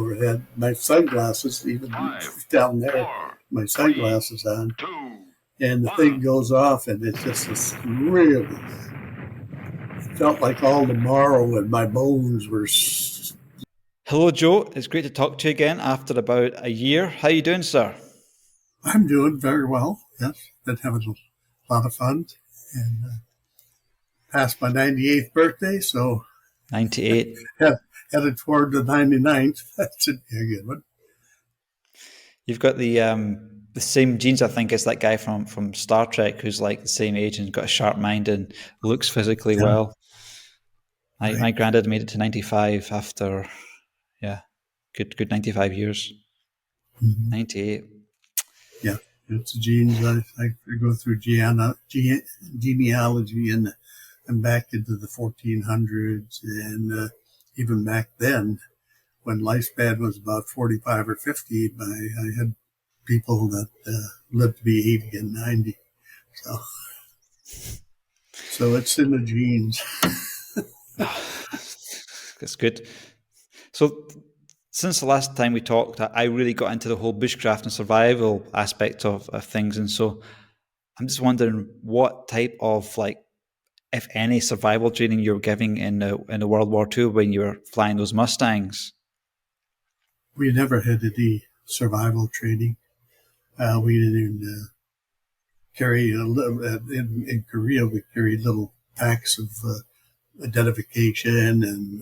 Had my sunglasses, even down there, my sunglasses on, and the thing goes off, and it's just this really felt like all the marrow in my bones were. Hello, Joe. It's great to talk to you again after about a year. How are you doing, sir? I'm doing very well. Yes, been having a lot of fun, and passed my 98th birthday, so 98. Headed toward the 99th. That should be a good one. You've got the same genes, I think, as that guy from Star Trek, who's like the same age and got a sharp mind and looks physically well. My granddad made it to 95 after, good 95 years. Mm-hmm. 98. Yeah, it's the genes. I go through genealogy and back into the 1400s, and even back then, when lifespan was about 45 or 50, I had people that lived to be 80 and 90. So it's in the genes. That's good. So since the last time we talked, I really got into the whole bushcraft and survival aspect of things. And so I'm just wondering what type of, like, if any, survival training you were giving in the World War II when you were flying those Mustangs. We never had any survival training. We didn't even carry in Korea. We carried little packs of identification and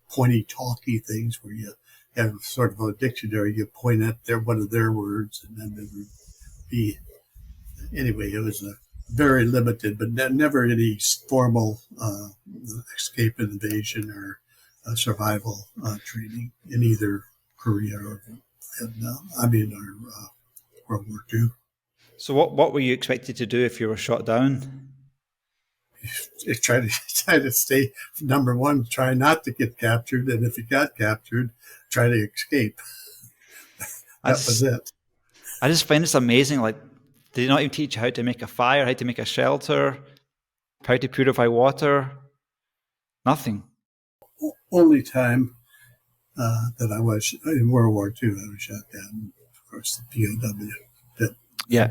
pointy, talky things where you have sort of a dictionary. You point at one of their words, and then it would be. Anyway, it was very limited, but never any formal escape and invasion or survival training in either Korea or World War II. So what were you expected to do if you were shot down? Try to stay, number one, try not to get captured, and if you got captured, try to escape. That was it. I just find this amazing. Like, did they not even teach you how to make a fire, how to make a shelter, how to purify water? Nothing. Only time that I was in World War II, I was shot down. Of course, the POW pit. Yeah.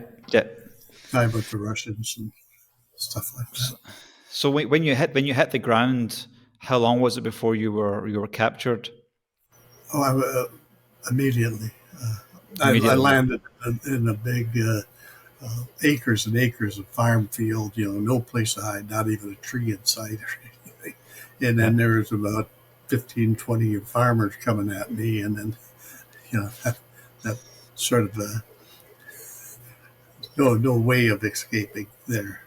Time with the Russians and stuff like that. So when you hit the ground, how long was it before you were captured? Oh, immediately. I landed in a big acres and acres of farm field. No place to hide, not even a tree in sight or anything. And then there was about 15, 20 farmers coming at me, and then that sort of no way of escaping there.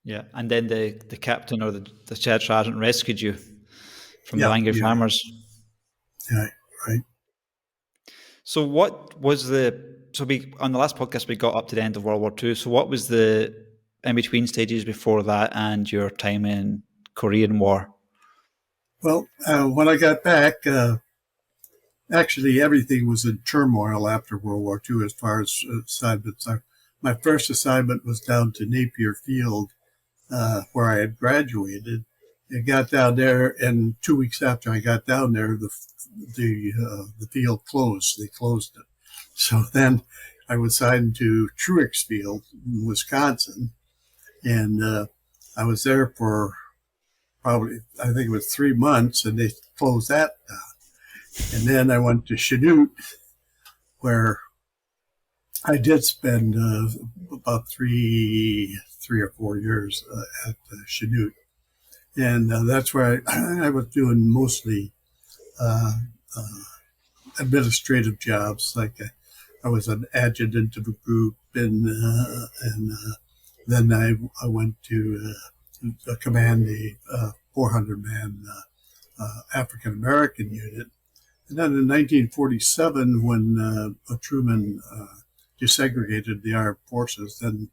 Yeah, and then the captain or the head sergeant rescued you from the angry farmers. Yeah, right. So what was on the last podcast we got up to the end of World War II. So what was the in-between stages before that and your time in Korean War? Well, when I got back, actually everything was in turmoil after World War II as far as assignments. My first assignment was down to Napier Field, where I had graduated. I got down there, and 2 weeks after I got down there, the field closed. They closed it. So then I was assigned to Truex Field in Wisconsin, and I was there for probably, I think it was 3 months, and they closed that down. And then I went to Chanute, where I did spend about three or 4 years at Chanute. And that's where I was doing mostly administrative jobs. Like I was an adjutant of a group, and then I went to command a 400-man African-American unit. And then in 1947, when Truman desegregated the armed forces, then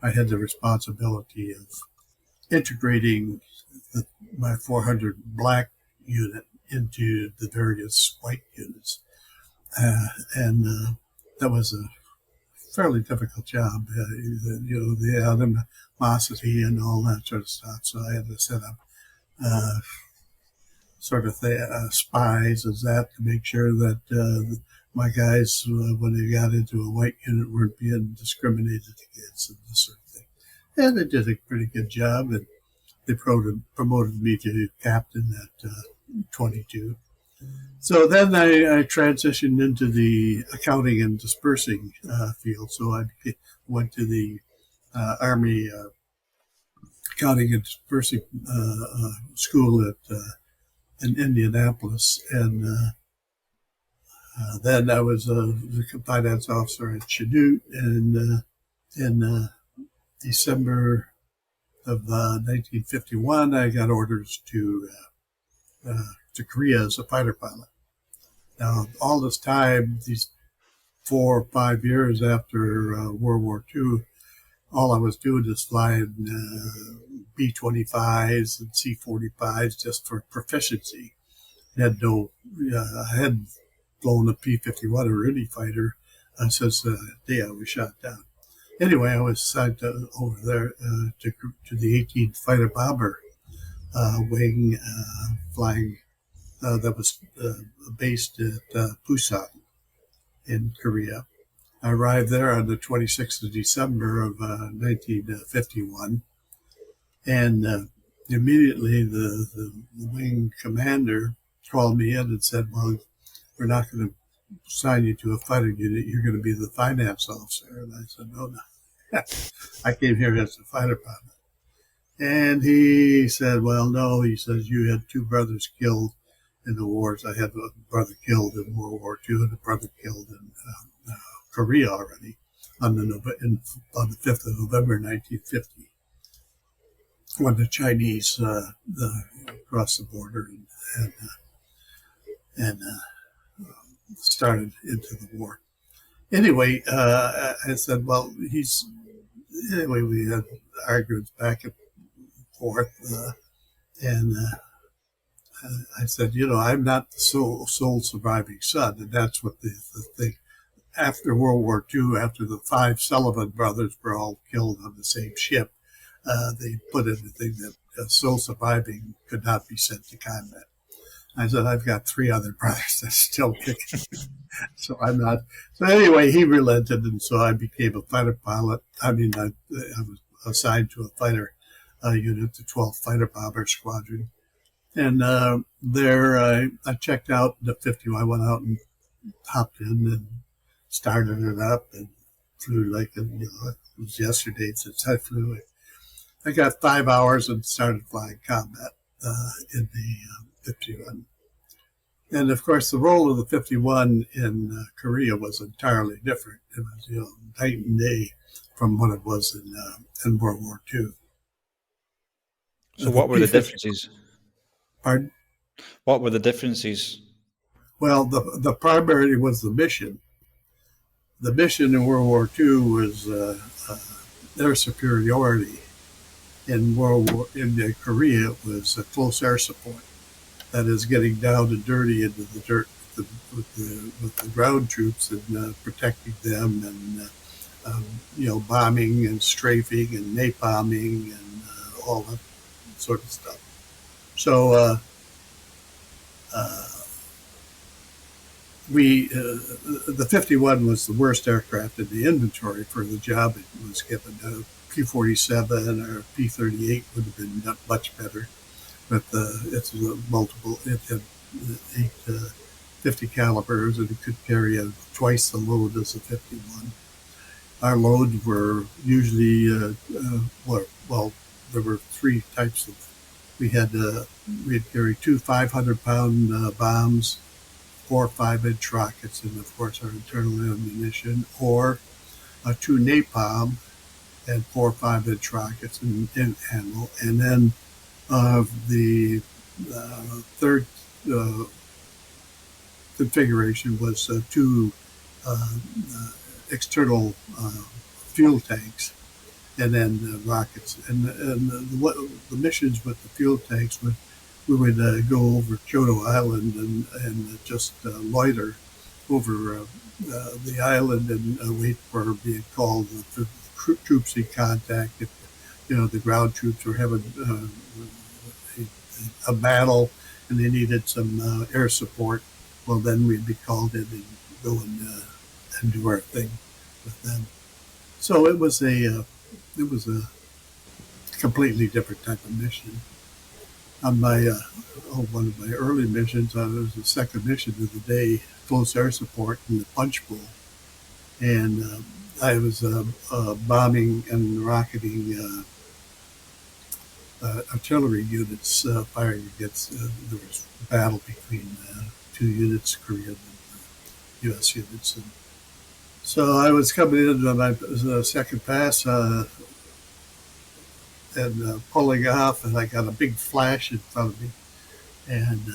I had the responsibility of integrating my 400 black unit into the various white units. And that was a fairly difficult job, the animosity and all that sort of stuff. So I had to set up sort of spies as that to make sure that my guys, when they got into a white unit, weren't being discriminated against and this sort of thing. And they did a pretty good job, and they promoted me to captain at 22. So then I transitioned into the accounting and dispersing field. So I went to the Army accounting and dispersing school in Indianapolis, and then I was the finance officer at Chanute, and in December of 1951, I got orders to Korea as a fighter pilot. Now, all this time, these 4 or 5 years after World War II, all I was doing is flying B-25s and C-45s just for proficiency. I hadn't flown a P-51 or any fighter since the day I was shot down. Anyway, I was sent over there to the 18th Fighter Bomber wing, flying that was based at Busan in Korea. I arrived there on the 26th of December of 1951, and immediately the wing commander called me in and said, well, we're not going to assign you to a fighter unit. You're going to be the finance officer. And I said, no. I came here as a fighter pilot. And he said, well, no. He says, you had 2 brothers killed in the wars. I had a brother killed in World War II and a brother killed in Korea already on the 5th of November 1950, when the Chinese crossed the border and started into the war. Anyway, I said, well, anyway, we had arguments back and forth, and I said, I'm not the sole surviving son, and that's what the thing. After World War II, after the 5 Sullivan brothers were all killed on the same ship, they put in the thing that sole surviving could not be sent to combat. I said, I've got 3 other brothers that's still kicking. So I'm not. So anyway, he relented, and so I became a fighter pilot. I was assigned to a fighter unit, the 12th Fighter Bomber Squadron. And there I checked out the 50. I went out and hopped in and started it up and flew it was yesterday since I flew it. I got 5 hours and started flying combat in the 51. And of course, the role of the 51 in Korea was entirely different. It was, night and day from what it was in World War II. So what were the differences? Pardon? What were the differences? Well, the primary was the mission. The mission in World War II was their superiority. In Korea, it was close air support. That is, getting down and dirty into the dirt with the ground troops and protecting them, and bombing and strafing and napalming and all that sort of stuff. So the 51 was the worst aircraft in the inventory for the job it was given. P-47 or P-38 would have been much better, but it's multiple. It had 8 50 calibers, and it could carry twice the load as a 51. Our loads were usually there were 3 types of. We'd carry 2 500-pound bombs, 4 5-inch rockets, and of course our internal ammunition, or 2 napalm and 4 5-inch rockets in ammo, and then the third configuration was 2 external fuel tanks, and then rockets. And the missions with the fuel tanks we would go over Kyoto Island and just loiter over the island and wait for being called. The troops in contact. If the ground troops were having a battle, and they needed some air support, well, then we'd be called in and go and do our thing with them. So it was a completely different type of mission. On my one of my early missions, it was the second mission of the day, close air support in the Punch Bowl, and I was bombing and rocketing artillery units firing against. There was a battle between two units, Korean and U.S. units, and so I was coming into my second pass and pulling off, and I got a big flash in front of me, and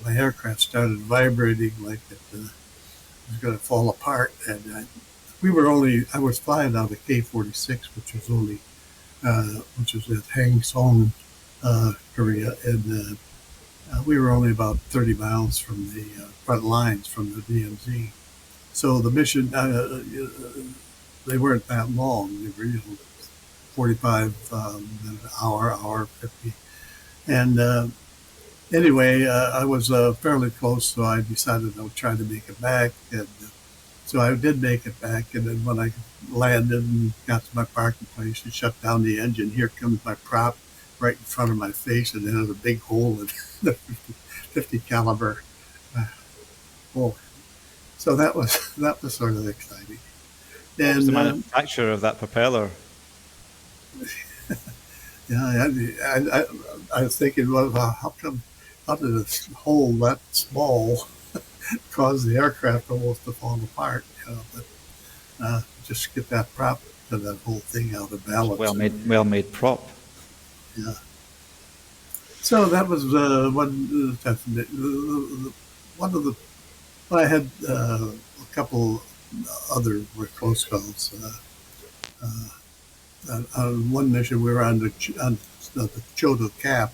my aircraft started vibrating like it was going to fall apart. And I was flying out of K-46, which was at Hangsong, Korea, and we were only about 30 miles from the front lines from the DMZ. So the mission, they weren't that long. They were 45 minutes, hour 50. And anyway, I was fairly close, so I decided I would try to make it back. And so I did make it back. And then when I landed and got to my parking place and shut down the engine, here comes my prop right in front of my face, and there's a big hole in the 50 caliber. Oh, so that was sort of exciting. What was the manufacturer of that propeller? Yeah, I was thinking, well, how did a hole that small cause the aircraft almost to fall apart? But just get that prop to that whole thing out of balance. Well made prop. Yeah. So that was one of the. I had a couple other close calls. On one mission, we were on the Chodo Cap,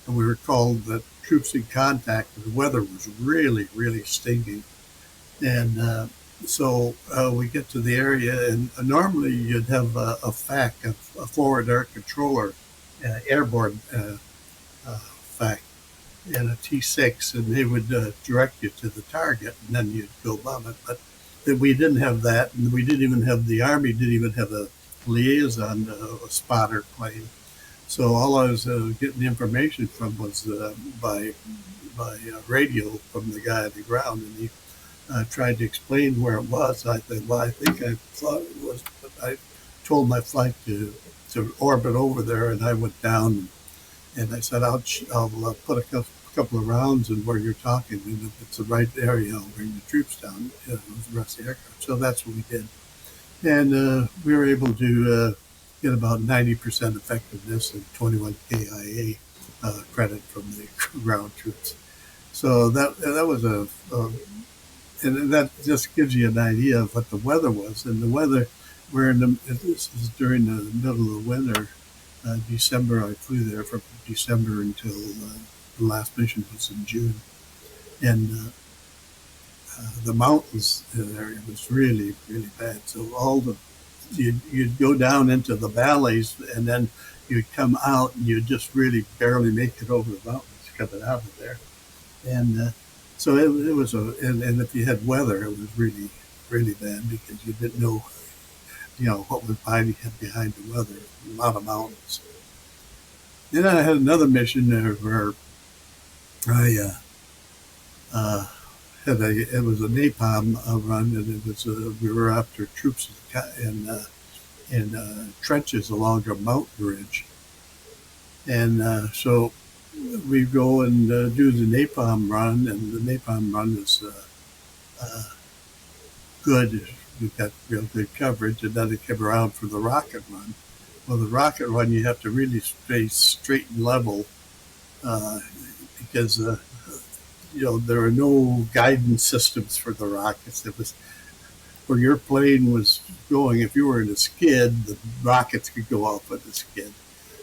and we were called that troops in contact. The weather was really, really stinking, and so we get to the area, and normally you'd have a FAC, a forward air controller, airborne FAC, and a T6, and they would direct you to the target, and then you'd go bomb it. But we didn't have that, and we didn't even have the Army didn't even have a liaison spotter plane. So all I was getting information from was by radio from the guy on the ground, and he tried to explain where it was. I thought, well, I think I thought it was, but I told my flight to orbit over there, and I went down, and I said, I'll put a couple of rounds in where you're talking, and if it's the right area, I'll bring the troops down, the rest of the aircraft. So that's what we did. And we were able to get about 90% effectiveness and 21 KIA credit from the ground troops. So that was and that just gives you an idea of what the weather was. And the weather, this is during the middle of the winter, December. I flew there from December until the last mission was in June, and the mountains area was really, really bad. So you'd go down into the valleys, and then you'd come out, and you'd just really barely make it over the mountains coming out of there. And so it was and if you had weather, it was really, really bad because you didn't know, what was behind the weather. A lot of mountains. Then I had another mission there where I it was a napalm run, and it was we were after troops in trenches along a mountain ridge, and so we go and do the napalm run, and the napalm run is good. We got real good coverage, and then it came around for the rocket run. Well, the rocket run, you have to really stay straight and level because there are no guidance systems for the rockets. It was where your plane was going. If you were in a skid, the rockets could go off with the skid.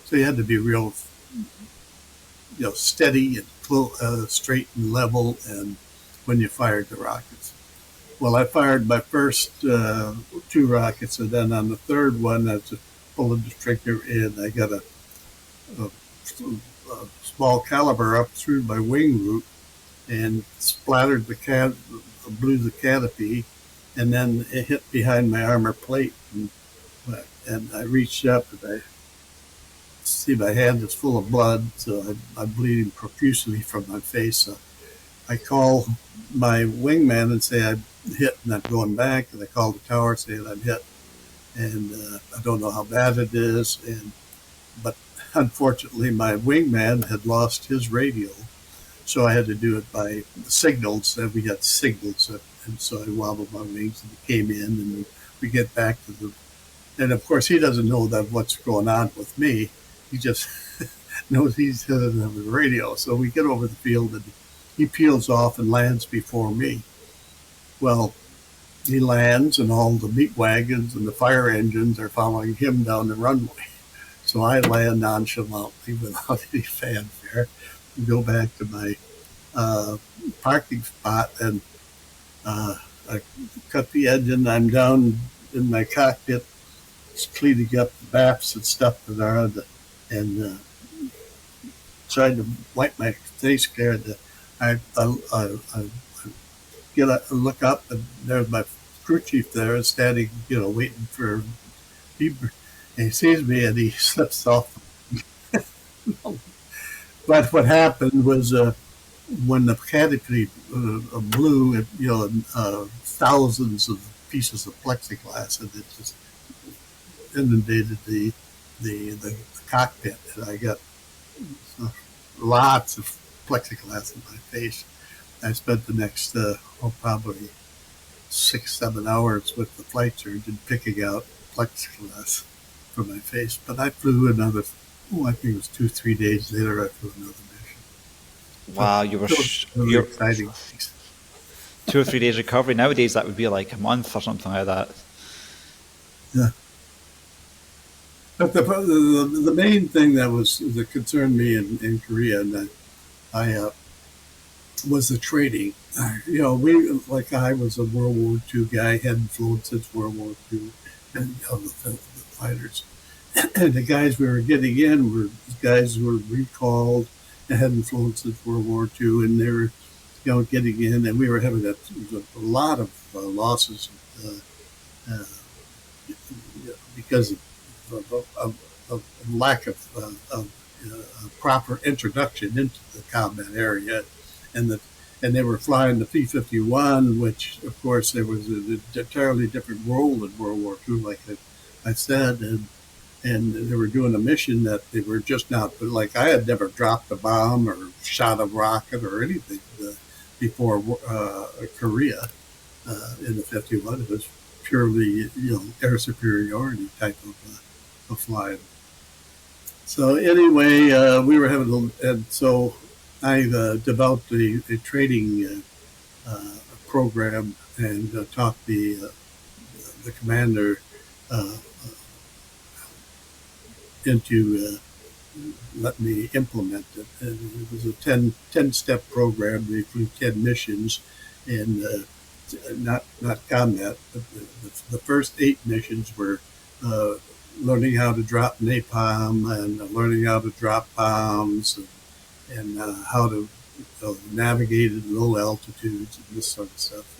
So you had to be real, steady and straight and level, and when you fired the rockets. Well, I fired my first two rockets, and then on the third one, I was just pulling the trigger in. I got a small caliber up through my wing root and splattered blew the canopy, and then it hit behind my armor plate. And I reached up and I see my hand is full of blood, so I'm bleeding profusely from my face. So I call my wingman and say I'm hit and I'm going back, and I call the tower saying I'm hit, and I don't know how bad it is. But unfortunately, my wingman had lost his radio, so I had to do it by signals. And we got signals, and so I wobbled my wings and he came in, and we get back to the. And of course, he doesn't know that what's going on with me. He just knows he's hit on the radio. So we get over the field, and he peels off and lands before me. Well, he lands, and all the meat wagons and the fire engines are following him down the runway. So I land nonchalantly without any fanfare and go back to my parking spot, and I cut the engine. I'm down in my cockpit, cleaning up the baps and stuff that are on and trying to wipe my face clear. I get a look up, and there's my crew chief there standing, waiting for me. And he sees me and he slips off. But what happened was when the canopy blew, thousands of pieces of plexiglass, and it just inundated the cockpit, and I got lots of plexiglass in my face. I spent the next probably 6-7 hours with the flight surgeon picking out plexiglass from my face. But I flew another, I think it was 2-3 days later, I flew another mission. Wow, you're exciting things. 2 or 3 days recovery. Nowadays, that would be like a month or something like that. Yeah. But the main thing that concerned me in Korea, and I was the training. I was a World War II guy, hadn't flown since World War II, and the fighters. And the guys we were getting in were guys who were recalled and hadn't flown since World War II, and they were, getting in, and we were having a lot of losses because of lack of proper introduction into the combat area, and they were flying the P-51, which of course there was an entirely different role in World War II, like I said, and they were doing a mission that they were just not, but like I had never dropped a bomb or shot a rocket or anything before Korea in the 51. It was purely air superiority type of flying. So anyway, we were having, and so I developed a training program and taught the commander into let me implement it. And it was a 10-step program. We flew 10 missions, and not combat, but the first 8 missions were learning how to drop napalm and learning how to drop bombs and how to navigate at low altitudes and this sort of stuff.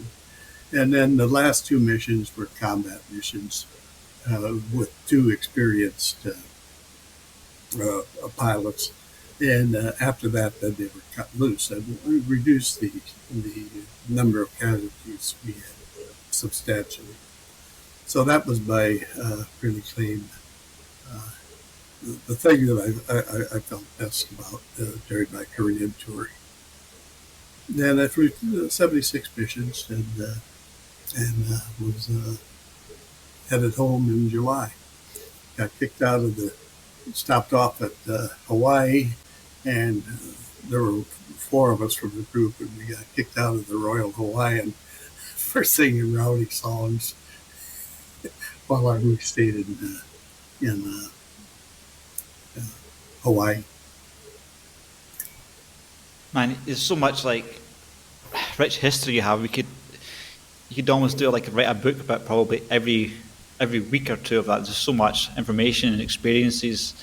And then the last 2 missions were combat missions with 2 experienced pilots. And after that, then they were cut loose, and we reduced the number of casualties we had substantially. So that was my really claim. The thing that I felt best about during my Korean tour. Then I flew 76 missions and was headed home in July. Got kicked out of stopped off at Hawaii, and there were 4 of us from the group, and we got kicked out of the Royal Hawaiian for singing rowdy songs while we stayed in Hawaii. Man, there's so much rich history you have. You could almost write a book about probably every week or 2 of that. There's so much information and experiences.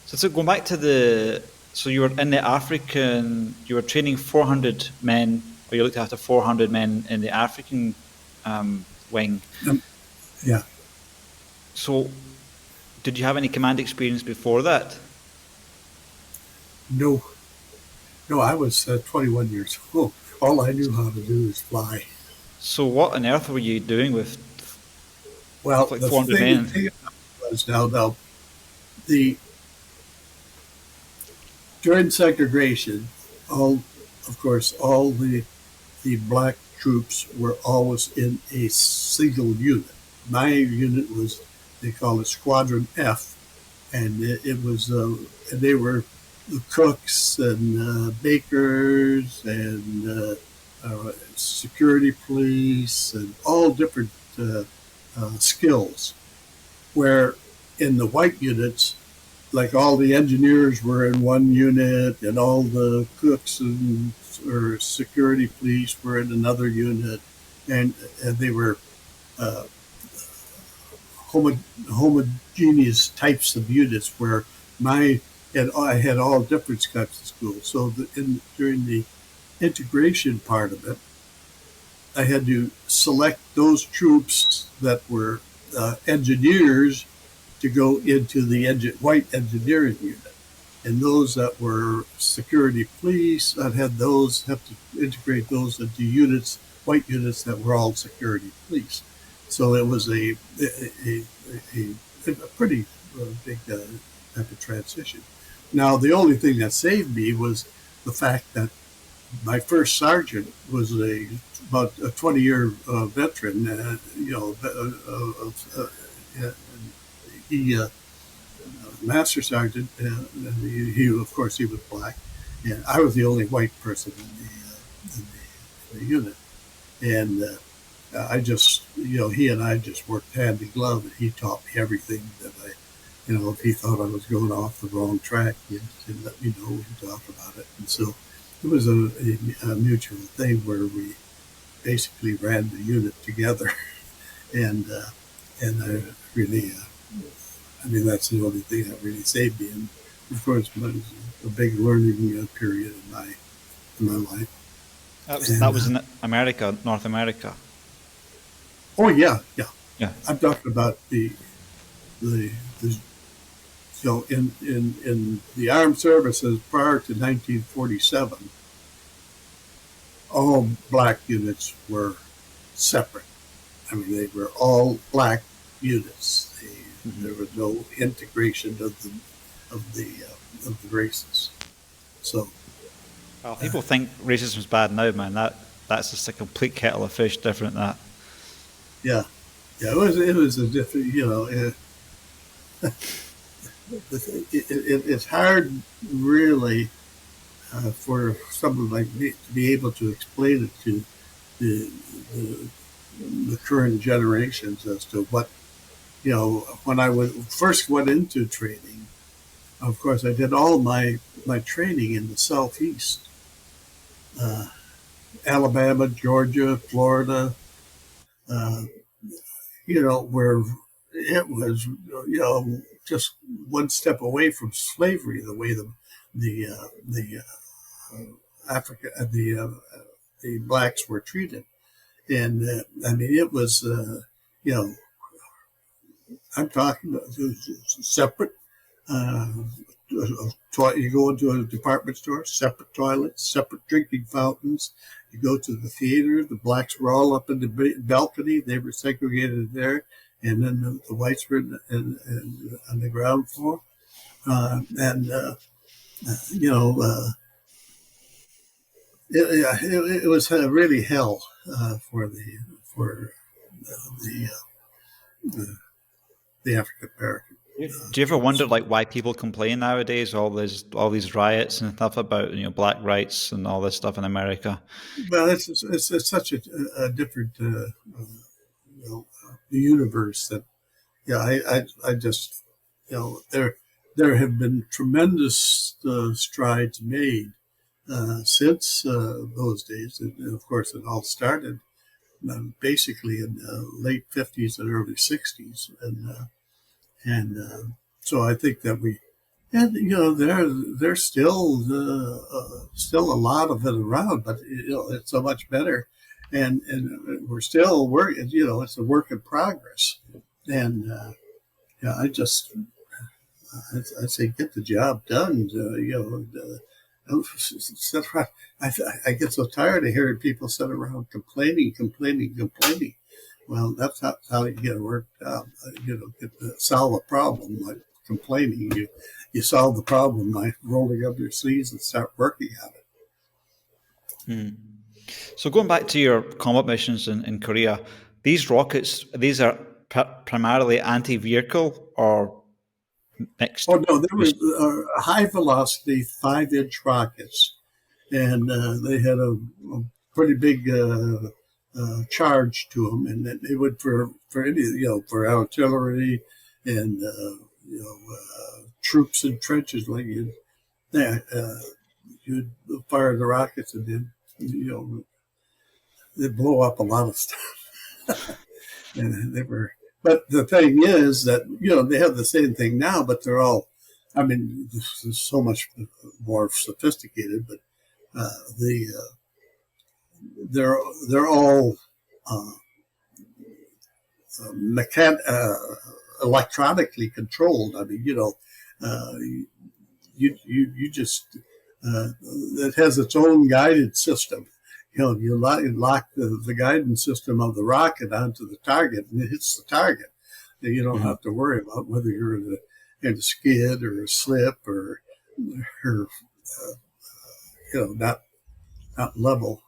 So going back to the So you were in the African. You were training 400 men, or you looked after 400 men in the African wing. Um, yeah, So, did you have any command experience before that? no, no, I was 21 years old. All I knew how to do is fly. So, what on earth were you doing with Well, like the 400 thing, men? thing was now the during segregation, all of course all the black troops were always in a single unit. My unit was, they call it Squadron F, and it was they were the cooks and bakers and security police and all different skills. Where in the white units, like all the engineers were in one unit and all the cooks and or security police were in another unit, and they were uh, homogeneous types of units where my and I had all different types of schools. So during the integration part of it, I had to select those troops that were engineers to go into the white engineering unit. And those that were security police, I'd had those have to integrate those into units, white units that were all security police. So it was a pretty big type of transition. Now, the only thing that saved me was the fact that my first sergeant was about a 20-year veteran, he master sergeant, and he of course he was black, and I was the only white person in the unit, and I just he and I just worked hand in glove, and he taught me everything that if he thought I was going off the wrong track, he'd let me know and talk about it, and so it was a mutual thing where we basically ran the unit together, and I really. I mean, that's the only thing that really saved me. And of course, it was a big learning period in my life. That And was in America, North America. oh yeah, yeah. Yeah. I'm talking about the, the so in the armed services prior to 1947, all black units were separate. I mean, they were all black units. There was no integration of the races. So Well, people think racism's bad now, man. That's just a complete kettle of fish different. That yeah, yeah, it was a different, it's hard really for someone like me to be able to explain it to the, the the current generations as to what when I first went into training. Of course, I did all my training in the southeast, uh, Alabama, Georgia, Florida, uh, where it was, just one step away from slavery. The way Africa, the blacks were treated, and I mean, it was, you know, I'm talking about separate. Uh, you go into a department store, separate toilets, separate drinking fountains. You go to the theater, the blacks were all up in the balcony. They were segregated there. And then the whites were on the ground floor. And, you know, it was really hell for the, the, the African American. do you ever wonder like why people complain nowadays? All these riots and stuff about black rights and all this stuff in America. Well, it's such a different universe that I just there have been tremendous strides made since those days, and of course it all started basically in the late 50s and early 60s, and so I think that And there's still a lot of it around, but it's so much better, and we're still working. It's a work in progress, and yeah, I say get the job done. Sit around. I get so tired of hearing people sit around complaining. Well, that's not how you get a work job. Solve a problem like complaining. You solve the problem by rolling up your sleeves and start working on it. So going back to your combat missions in Korea, these rockets, these are primarily anti-vehicle or mixed? Oh no, they were high velocity 5-inch rockets, and they had a pretty big charge to them, and they would for any for artillery and troops in trenches like you'd fire the rockets and then they blow up a lot of stuff. And they were, but the thing is that they have the same thing now, but they're all. I mean, this is so much more sophisticated, but they're all electronically controlled. I mean, you just it has its own guided system. You lock the guidance system of the rocket onto the target, and it hits the target. And you don't have to worry about whether you're in a skid or a slip or not level.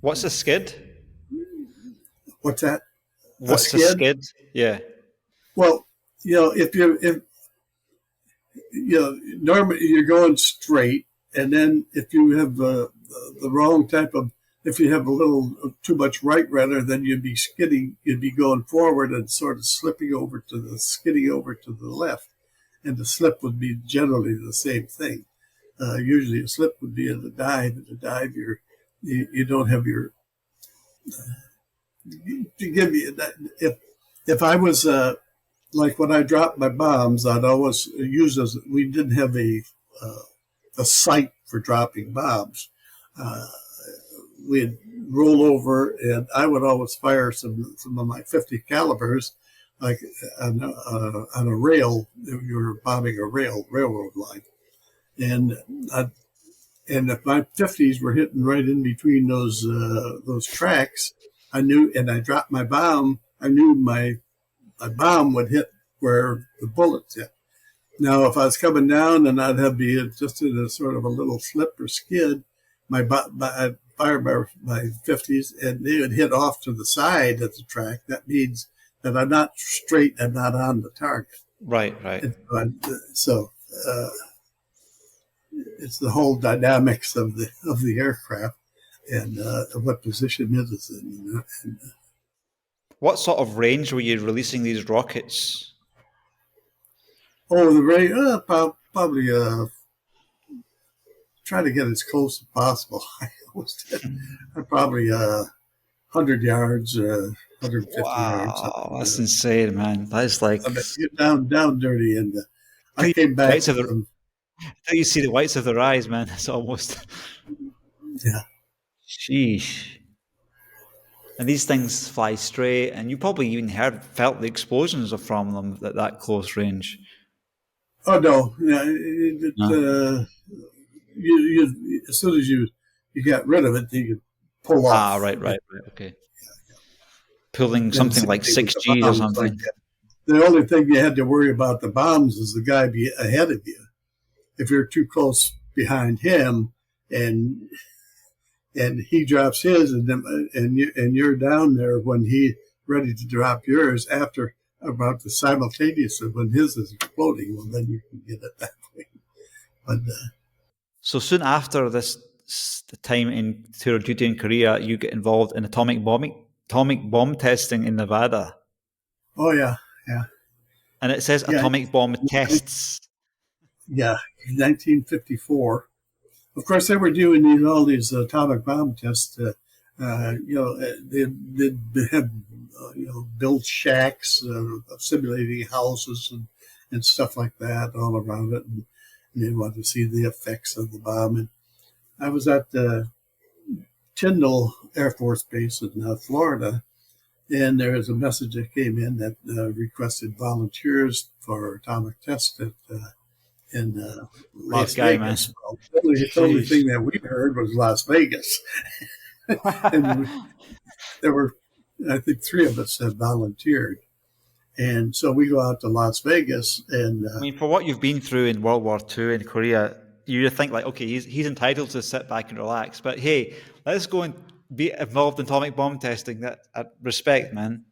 What's a skid? What's that? What's a skid? Yeah. Well, if normally you're going straight, and then if you have the wrong type of, if you have a little too much right rudder, then you'd be skidding, you'd be going forward and sort of skidding over to the left, and the slip would be generally the same thing. Usually a slip would be in the dive. In the dive, you don't have your to give you that. If I was like when I dropped my bombs, I'd always use we didn't have a sight for dropping bombs. We'd roll over, and I would always fire some of my 50 calibers, like on a rail. You were bombing a railroad line, and if my 50s were hitting right in between those tracks, I knew, and I dropped my bomb. I knew my bomb would hit where the bullets hit. Now, if I was coming down and I'd be just in a sort of a little slip or skid, I'd fire my 50s and they would hit off to the side of the track. That means that I'm not straight and not on the target. Right. So it's the whole dynamics of the aircraft and what position it is in. What sort of range were you releasing these rockets? Oh, the range, probably try to get as close as possible. I probably 100 yards, 150 yards. Wow, that's insane, man. That's like down dirty, and I came back. Until you see the whites of their eyes, man. It's almost yeah. Sheesh. And these things fly straight, and you probably even felt the explosions from them at that close range. Oh no! Yeah, you as soon as you got rid of it, you could pull off. Ah, right, okay. Yeah. Pulling something like 6Gs or something. Like the only thing you had to worry about the bombs is the guy ahead of you. If you're too close behind him, and he drops his, and you're down there when he's ready to drop yours after about the simultaneously when his is exploding, well then you can get it that way. But so soon after the time in tour duty in Korea, you get involved in atomic bomb testing in Nevada. Oh yeah. And it says atomic bomb tests. Yeah, 1954. Of course, they were doing all these atomic bomb tests. They had built shacks, simulating houses, and stuff like that all around it. And they wanted to see the effects of the bomb. And I was at Tyndall Air Force Base in Florida, and there was a message that came in that requested volunteers for atomic tests in Las guy, Vegas. man. Well, the only thing that we heard was Las Vegas. And there were, I think, 3 of us that volunteered. And so we go out to Las Vegas, and I mean, for what you've been through in World War II in Korea, you think like, okay, he's entitled to sit back and relax. But hey, let's go and be involved in atomic bomb testing. That respect, man.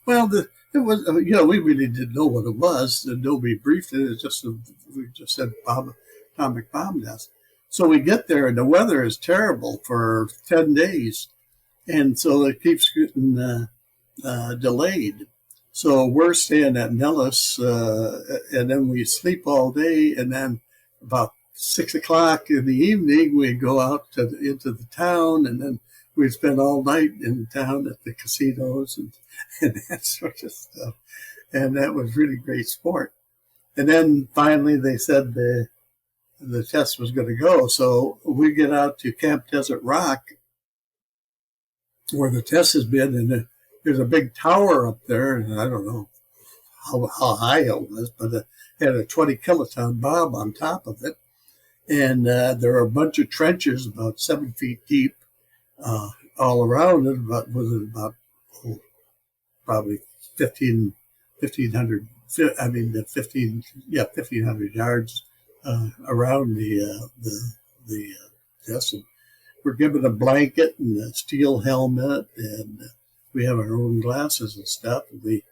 well, it was, we really didn't know what it was. Nobody briefed it. We just said atomic bomb test. So we get there, and the weather is terrible for 10 days. And so it keeps getting delayed. So we're staying at Nellis, and then we sleep all day, and then about 6 o'clock in the evening, we go out into the town, and then we'd spend all night in town at the casinos and that sort of stuff. And that was really great sport. And then finally they said the test was going to go. So we get out to Camp Desert Rock, where the test has been, and there's a big tower up there, and I don't know how high it was, but it had a 20 kiloton bomb on top of it. And there are a bunch of trenches about 7 feet deep all around it, probably 1,500 yards around the test. And we're given a blanket and a steel helmet, and we have our own glasses and stuff. And we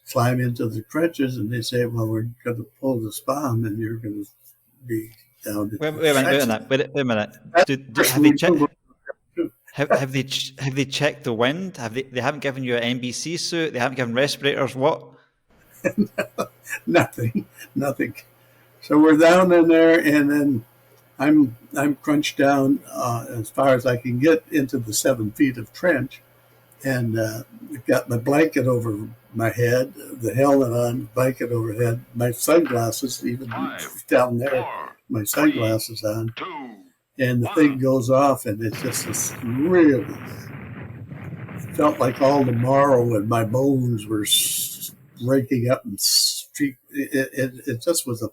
climb into the trenches, and they say, well, we're going to pull this bomb, and you're going to be down. Wait a minute. Have they checked the wind? They haven't given you an NBC suit? They haven't given respirators? What? Nothing. So we're down in there, and then I'm crunched down as far as I can get into the 7 feet of trench, and I've got my blanket over my head, the helmet on, blanket overhead, my sunglasses even down there, my sunglasses on, and the thing goes off, and it's just this really felt like all the marrow in my bones were breaking up and it just was a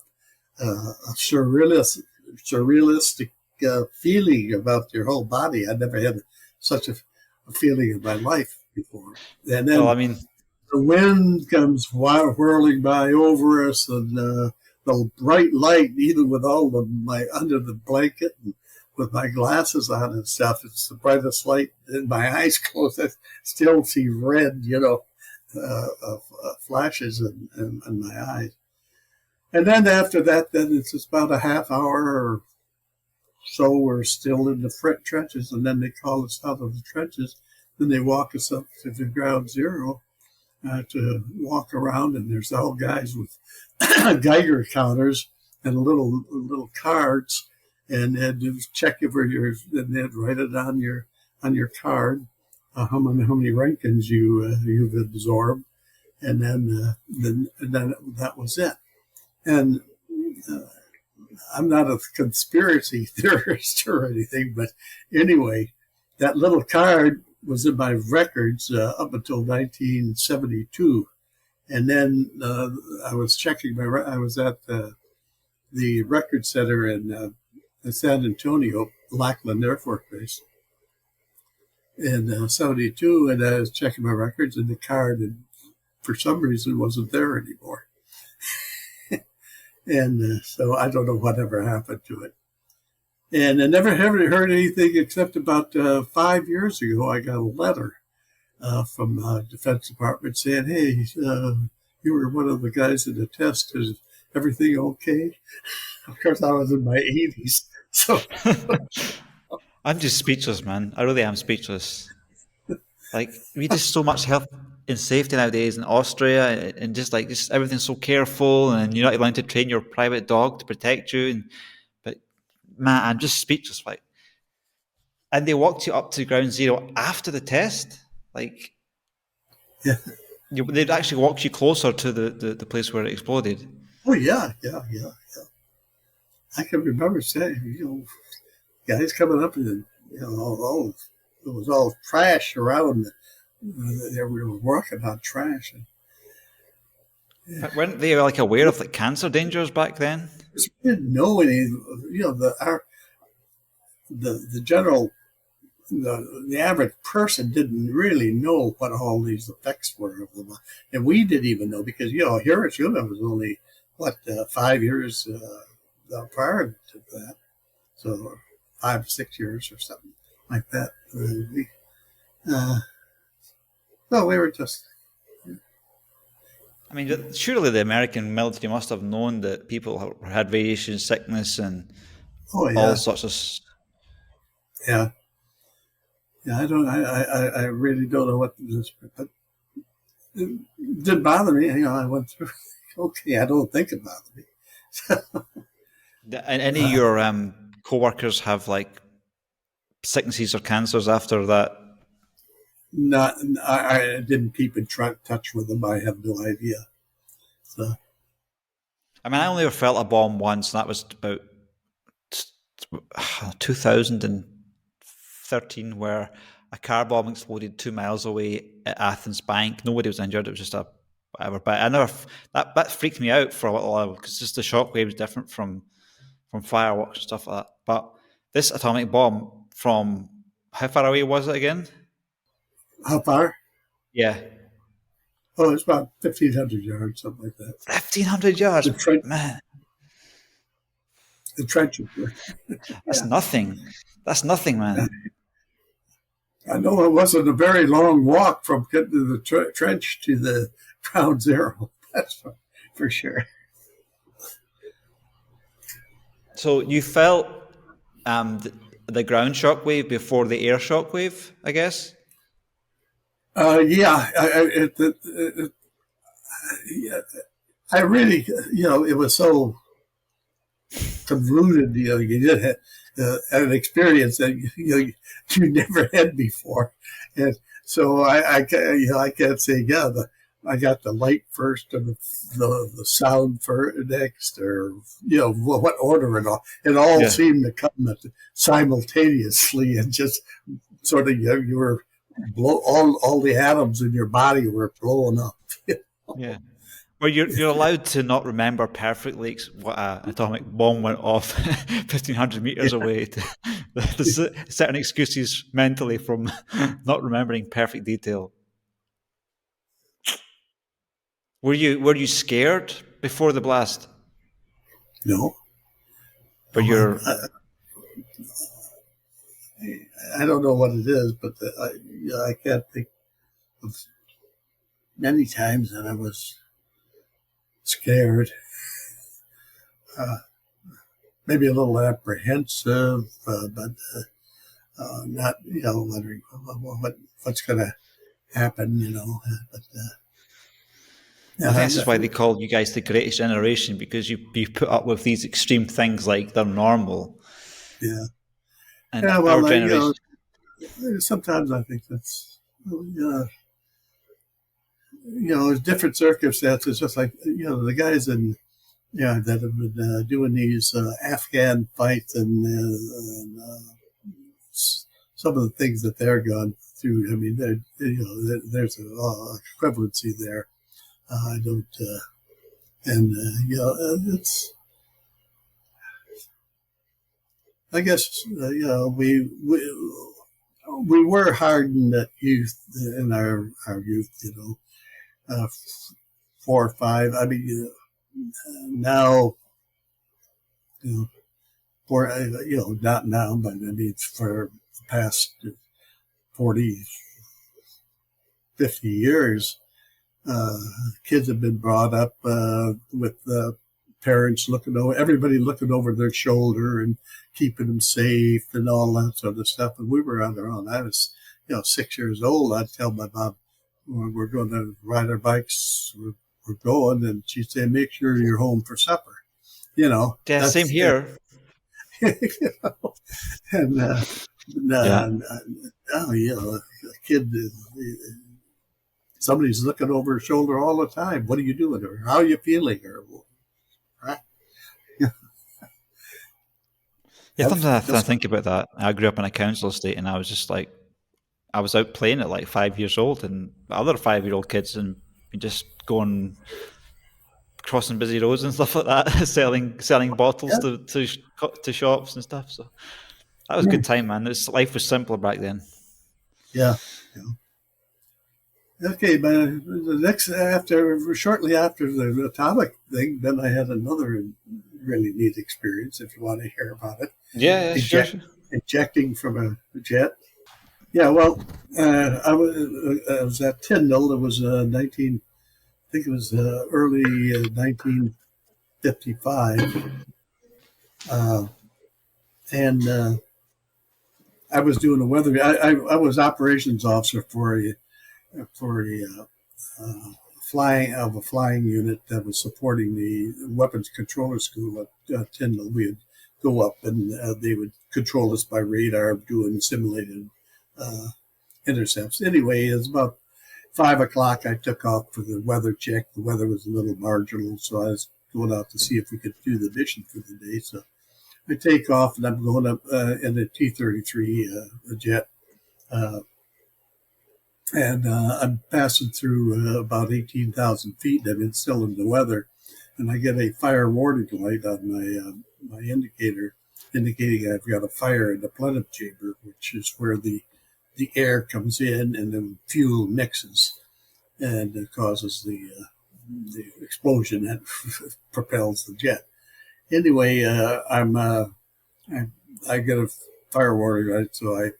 surrealistic feeling about your whole body. I never had such a feeling in my life before. And then the wind comes whirling by over us, and the bright light, even with all of my under the blanket and with my glasses on and stuff, it's the brightest light, and my eyes closed. I still see red, flashes in my eyes. And then after that, then it's about a half hour or so we're still in the trenches, and then they call us out of the trenches. Then they walk us up to the ground zero to walk around, and there's all guys with Geiger counters and little cards, and they'd check over and they'd write it on your card how many Rankins you've absorbed, and then that was it. And I'm not a conspiracy theorist or anything, but anyway, that little card was in my records up until 1972. And then I was checking I was at the record center in San Antonio, Lackland Air Force Base, in 72, and I was checking my records, and the card, and for some reason, wasn't there anymore. And so I don't know whatever happened to it. And I never heard anything except about 5 years ago, I got a letter from the Defense Department saying, hey, you were one of the guys in the test. Is everything okay? Of course, I was in my 80s. So I'm just speechless, man. I really am speechless. Like, we just so much health and safety nowadays in Austria, and just everything's so careful, and you're not allowed to train your private dog to protect you. But man, I'm just speechless. Like, and they walked you up to ground zero after the test. Like, yeah, They'd actually walk you closer to the place where it exploded. Oh yeah, yeah, yeah. I can remember saying, guys coming up and all it was all trash around. They were working on trash. And, But weren't they like aware of like cancer dangers back then? we didn't know any. The general the average person didn't really know what all these effects were of them, and we didn't even know because Hiroshima was only 5 years prior to that, so 5 6 years or something like that. No, we were just. I mean, surely the American military must have known that people had radiation sickness and Oh all yeah, sorts of. yeah, yeah. I don't. I really don't know what this, but it didn't bother me. I went through. Okay, I don't think it bothered me. And any of your co-workers have like sicknesses or cancers after that? Not, I didn't keep in touch with them. I have no idea. So, I mean, I only ever felt a bomb once, and that was about 2013, where a car bomb exploded 2 miles away at Athens Bank. Nobody was injured. It was just a whatever. But I never that freaked me out for a little while because just the shockwave was different from fireworks and stuff like that. But this atomic bomb from how far away was it again? how far? Yeah, Oh, it's about 1,500 yards, something like that. 1,500 yards, The man. the trenches were. That's nothing. That's nothing, man. I know it wasn't a very long walk from getting to the trench to the ground zero. That's for sure. So you felt the ground shockwave before the air shockwave, I guess? Yeah, I really, it was so convoluted. You did have an experience that you never had before, and so I can't say I got the light first and the sound for next, or what order and all. It all Yeah. seemed to come simultaneously, and just sort of you were all the atoms in your body were blowing up. Yeah. Well, you're allowed to not remember perfectly what an atomic bomb went off 1,500 meters Yeah. away. There's certain excuses mentally from not remembering perfect detail. Were you scared before the blast? No, But no, you're I don't know what it is, but I can't think of many times that I was scared. Maybe a little apprehensive, but not wondering what's going to happen. But I think yeah, this is why they call you guys the greatest generation, because you put up with these extreme things like they're normal. yeah. And Yeah, our well, generation. sometimes I think that's there's different circumstances. Just like the guys that have been doing these Afghan fights and some of the things that they're gone through. I mean, there's a equivalency there. I don't, and it's. I guess we were hardened at youth in our youth. 4 or 5. I mean, now, for not now, but I mean for the past 40, 50 years, kids have been brought up with parents everybody looking over their shoulder and keeping them safe and all that sort of stuff. And we were on our own. I was, 6 years old. I'd tell my mom, we're going to ride our bikes. We're going, and she'd say, make sure you're home for supper. Yeah, same here. And Yeah. a kid, somebody's looking over her shoulder all the time. What are you doing? Or how are you feeling? Or right? Yeah, sometimes I That's think about that. I grew up in a council estate, and I was just like, I was out playing at like 5 years old, and other 5-year-old kids, and we just going crossing busy roads and stuff like that, selling bottles yeah, to shops and stuff. So that was a yeah, good time, man. Life was simpler back then. yeah. Okay, but the next shortly after the atomic thing, then I had another really neat experience. If you want to hear about it, Yeah, sure, Eject, sure. ejecting from a jet. Yeah, well, I was at Tyndall. It was 19. I think it was early 1955, and I was doing a weather. I was operations officer for a flying unit that was supporting the weapons controller school at Tyndall. We would go up and they would control us by radar, doing simulated uh, intercepts. Anyway, it was about 5 o'clock. I took off for the weather check. The weather was a little marginal, so I was going out to see if we could do the mission for the day. So I take off and I'm going up in a T-33 a jet. Uh, and I'm passing through about 18,000 feet. And I'm still in the weather, and I get a fire warning light on my indicator, indicating I've got a fire in the plenum chamber, which is where the air comes in and then fuel mixes, and it causes the explosion that propels the jet. Anyway, I get a fire warning light, so I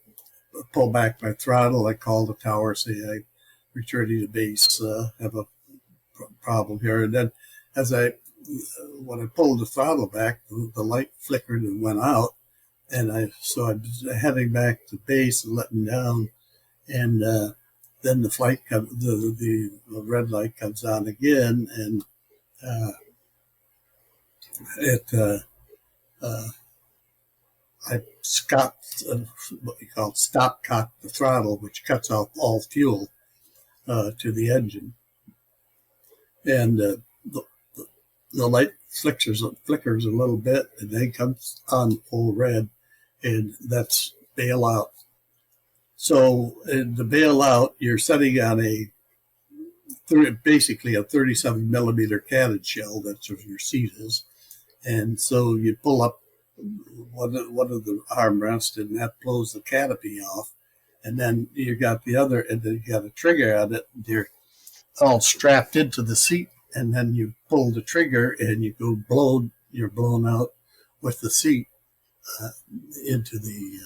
pull back my throttle. I call the tower, say I returning to base, have a problem here. And then when I pulled the throttle back, the light flickered and went out. And I'm heading back to base and letting down. And then the flight the red light comes on again, and uh, it I what we call stop cock the throttle, which cuts off all fuel to the engine, and the light flickers a little bit, and then comes on full red, and that's bail out. So to bail out, you're setting on basically a 37 millimeter cannon shell. That's what your seat is, and so you pull up one of the armrests, and that blows the canopy off. And then you got the other, and then you got a trigger on it. You're all strapped into the seat, and then you pull the trigger, and you're blown out with the seat uh, into the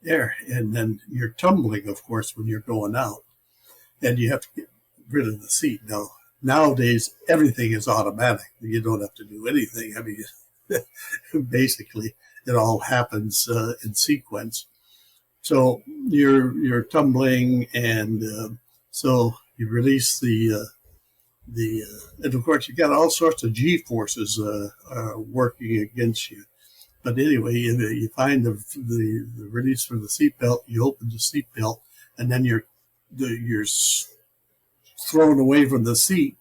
air, and then you're tumbling, of course, when you're going out, and you have to get rid of the seat. Now, nowadays, everything is automatic. You don't have to do anything. I mean, basically, it all happens in sequence. So you're tumbling, and so you release and of course you got all sorts of G forces working against you. But anyway, you find the release for the seatbelt. You open the seatbelt, and then you're thrown away from the seat.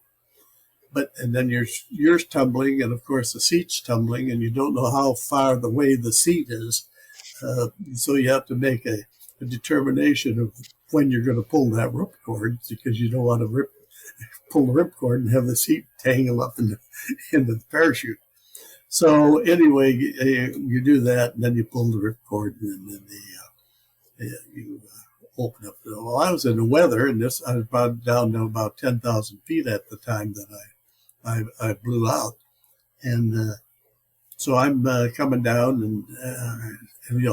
And then you're tumbling, and of course the seat's tumbling, and you don't know how far away the seat is. So you have to make a determination of when you're going to pull that ripcord, because you don't want to pull the ripcord and have the seat tangle up into the parachute. So anyway, you do that, and then you pull the ripcord, and then you open up. Well, I was in the weather, and I was about down to about 10,000 feet at the time that I blew out, and so I'm coming down, and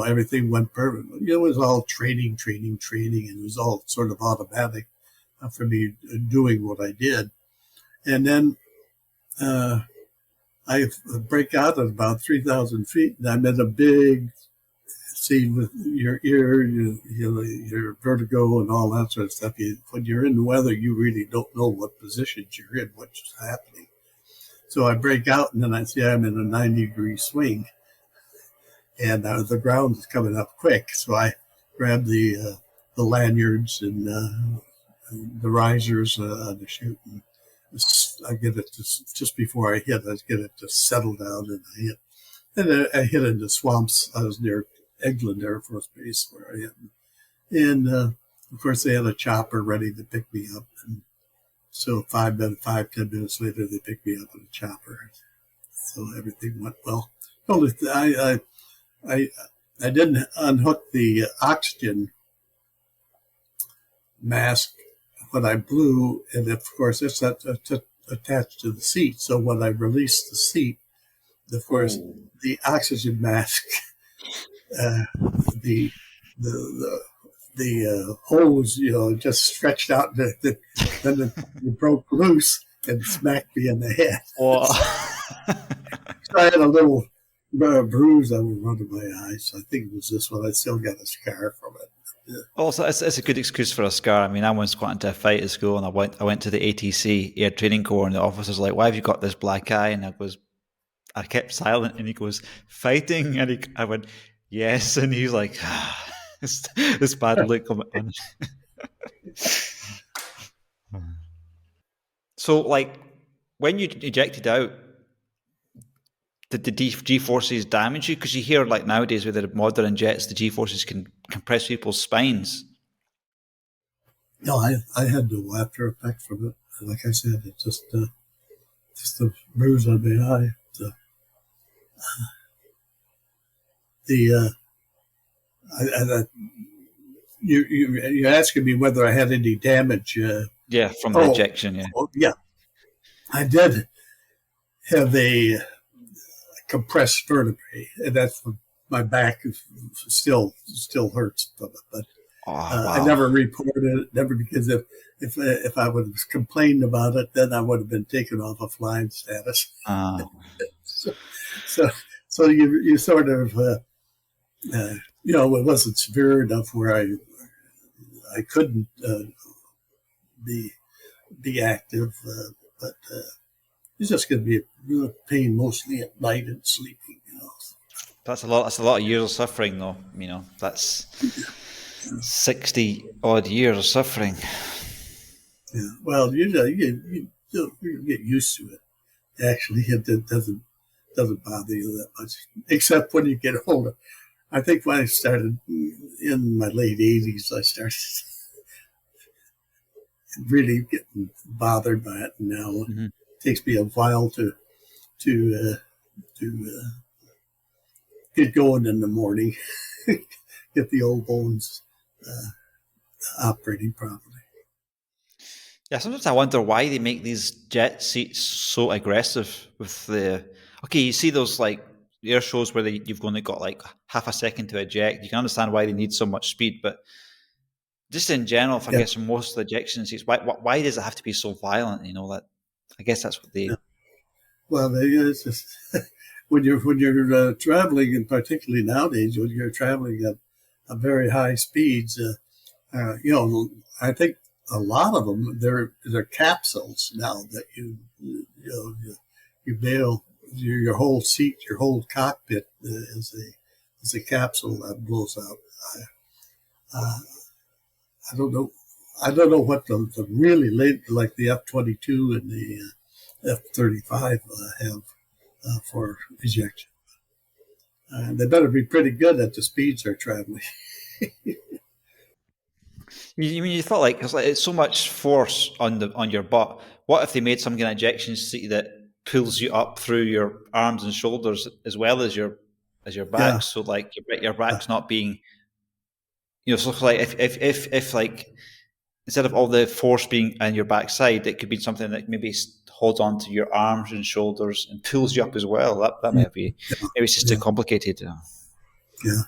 everything went perfect. It was all training, and it was all sort of automatic for me doing what I did, and then I break out at about 3,000 feet, and I'm in a big scene with your ear, your vertigo, and all that sort of stuff. When you're in the weather, you really don't know what positions you're in, what's happening. So I break out, and then I see I'm in a 90-degree swing, and the ground is coming up quick. So I grab the lanyards and the risers on the chute. And I get it just before I hit. I get it to settle down, and I hit. And I hit in the swamps. I was near England Air Force Base where I hit. And of course, they had a chopper ready to pick me up. And so 10 minutes later, they picked me up in a chopper. So everything went well. Well, I didn't unhook the oxygen mask when I blew, and of course it's attached to the seat. So when I released the seat, of course, the oxygen mask, the hose, just stretched out, then it broke loose and smacked me in the head. Oh. So I had a little bruise that was under my eyes. I think it was this one. I still got a scar from it. Yeah. Also, it's a good excuse for a scar. I mean, I once got into a fight at school, and I went to the ATC Air Training Corps, and the officer's like, "Why have you got this black eye?" And I kept silent, and he goes, "Fighting," and I went, "Yes," and he's like, this bad look on. So, like, when you ejected out, did the G-forces damage you? Because you hear, like, nowadays with the modern jets, the G-forces can compress people's spines. No, I had no after effect from it. Like I said, it's just a bruise on my eye. You're asking me whether I had any damage. Yeah, from the ejection. Yeah. Oh, yeah, I did have a compressed vertebrae, and that's my back still hurts from it. But wow. I never reported it, never, because if I would have complained about it, then I would have been taken off of flying status. So you sort of it wasn't severe enough where I couldn't be active, but it's just going to be a real pain mostly at night and sleeping. That's a lot. That's a lot of years of suffering, though. That's 60 odd years of suffering. Yeah. Well, you get used to it. Actually, it doesn't bother you that much, except when you get older. I think when I started in my late 80s, I started really getting bothered by it. And now it takes me a while to get going in the morning, get the old bones operating properly. Yeah, sometimes I wonder why they make these jet seats so aggressive with the. Okay, you see those like air shows where you've only got like half a second to eject. You can understand why they need so much speed, but just in general, I guess most of the ejection seats, why does it have to be so violent? That I guess that's what they. Yeah. Well, it's just when you're traveling, and particularly nowadays when you're traveling at very high speeds, I think a lot of them they're capsules now that you bail your whole seat, your whole cockpit is a capsule that blows out. I don't know what the really late, like the F-22 and the F-35 have for ejection. They better be pretty good at the speeds they're traveling. You thought like it's so much force on your butt. What if they made some kind of ejection seat that pulls you up through your arms and shoulders as well as your back? Yeah. So like your back's not being, so like if like instead of all the force being on your backside, it could be something that maybe holds on to your arms and shoulders and pulls you up as well. That might be maybe it's just too complicated. Yeah.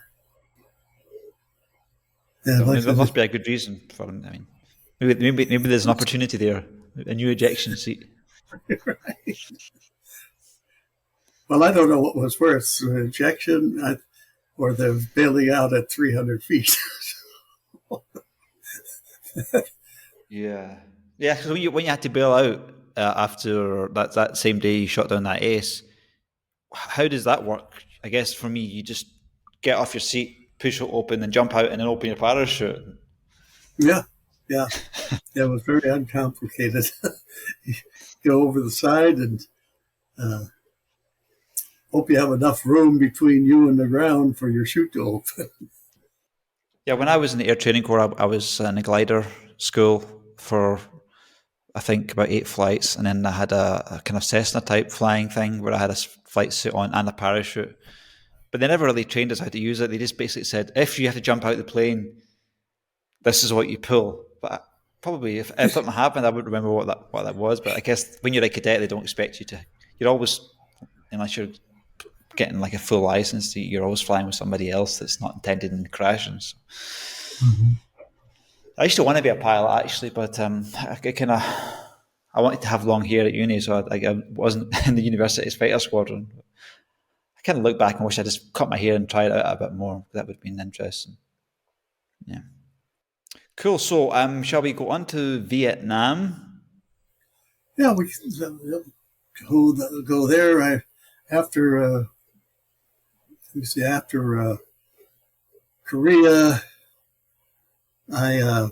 Yeah, so that must be a good reason for. I mean, maybe there's an opportunity there, a new ejection seat. Right. Well, I don't know what was worse, ejection or the bailing out at 300 feet. Yeah. Because when you had to bail out after that same day you shot down that ace, how does that work? I guess for me, you just get off your seat, push it open, and jump out, and then open your parachute. Yeah. Yeah, it was very uncomplicated. You go over the side and uh, hope you have enough room between you and the ground for your chute to open. Yeah, when I was in the Air Training Corps, I was in a glider school for I think about 8 flights, and then I had a kind of Cessna type flying thing where I had a flight suit on and a parachute. But they never really trained us how to use it. They just basically said, if you have to jump out of the plane, this is what you pull. But probably if something happened, I wouldn't remember what that was. But I guess when you're a cadet, they don't expect you to. You're always, unless you're getting like a full license, you're always flying with somebody else that's not intended in crashing. So Mhm. I used to want to be a pilot actually, but I kind of I wanted to have long hair at uni, so I wasn't in the university's fighter squadron. I kind of look back and wish I just cut my hair and tried it out a bit more. That would have been interesting. Yeah. Cool. So, shall we go on to Vietnam? Yeah, we go there. After let me see, after Korea, I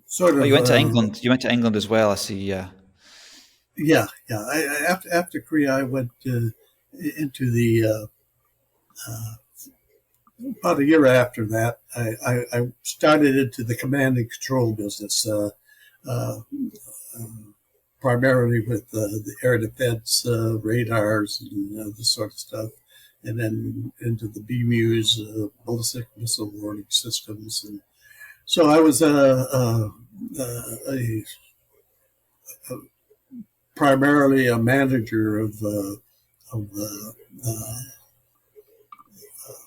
sort Oh, of you went to England. You went to England as well. I see. Yeah. yeah. After Korea, I went into the about a year after that. I started into the command and control business. Uh, Primarily with the air defense radars and this sort of stuff, and then into the BMUs, ballistic missile warning systems. And so I was a primarily a manager of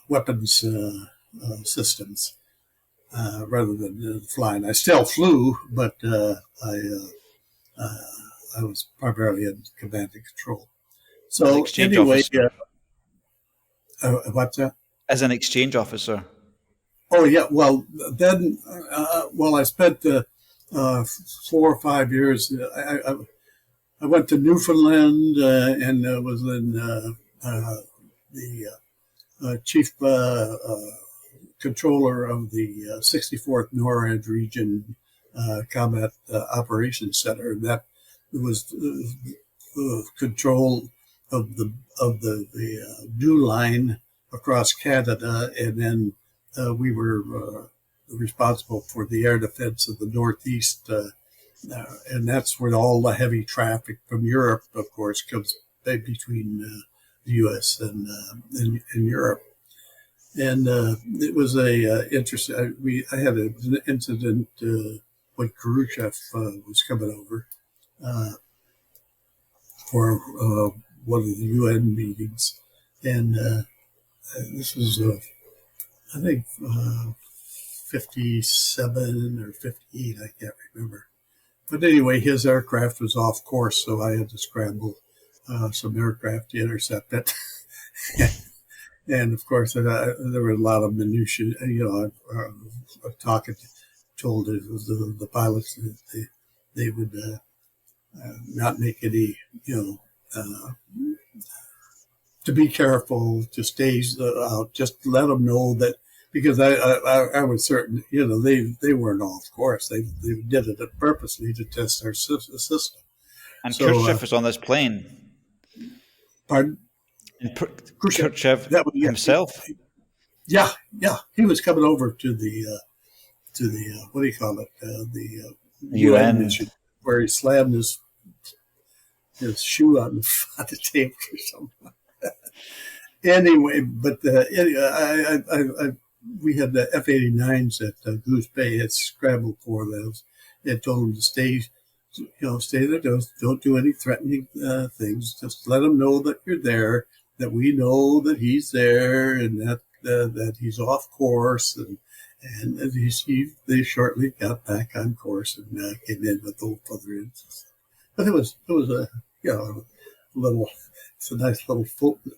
weapons systems rather than flying. I still flew, but uh, I was primarily in command and control. As an So exchange anyway, officer. what's that? As an exchange officer. Oh yeah. Well, then, I spent 4 or 5 years. I went to Newfoundland and was in the chief controller of the 64th NORAD region combat operations center. That was control of the new line across Canada, and then we were responsible for the air defense of the Northeast, and that's where all the heavy traffic from Europe, of course, comes between the U.S. and Europe. And it was a interesting. I had an incident when Khrushchev was coming over uh, for one of the UN meetings, and this was I think 57 or 58. I can't remember. But anyway, his aircraft was off course, so I had to scramble some aircraft to intercept it. And of course, there were a lot of minutiae. Told the pilots that they would not make any, to be careful, to stay out, just let them know that, because I was certain, they weren't off course. They did it purposely to test our system. And So, Khrushchev was on this plane. pardon? And Khrushchev. Khrushchev That was, himself. yeah. He was coming over to the what do you call it? The UN UN. mission, where he slammed his shoe on the table or something. Anyway, but we had the F-89s at Goose Bay. Had scrambled for those. It told them to stay, stay there. Don't do any threatening things. Just let them know that you're there, that we know that he's there, and that he's off course. And they shortly got back on course and came in with no further incidents. But it was a little. It's a nice little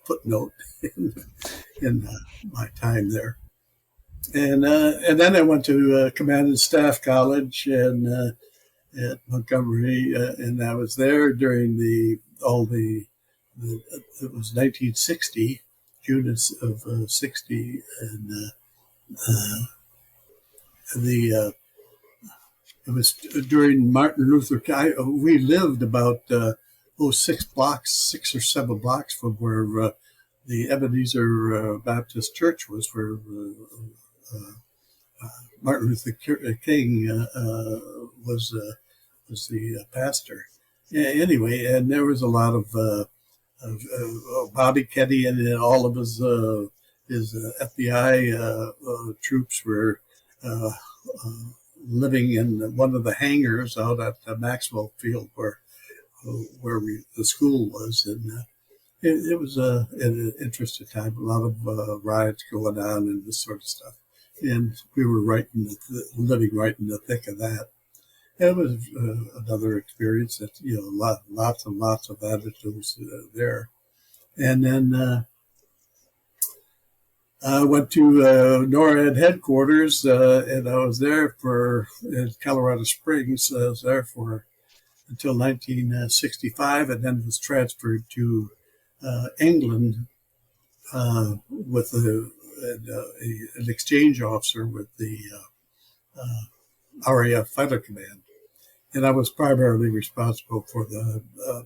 footnote in my time there. And then I went to Command and Staff College and at Montgomery, and I was there during it was 1960, June of 60, and the it was during Martin Luther King. We lived about 6 or 7 blocks from where the Ebenezer Baptist Church was, where Martin Luther King was the pastor. Yeah, anyway, and there was a lot of Bobby Kennedy and all of his FBI troops were living in one of the hangars out at the Maxwell Field where the school was, and it was an interesting time. A lot of riots going on and this sort of stuff, and we were living right in the thick of that. It was another experience that lots and lots of attitudes there, and then. I went to NORAD headquarters, and I was there in Colorado Springs. I was there until 1965, and then was transferred to England with an exchange officer with the RAF Fighter Command. And I was primarily responsible for the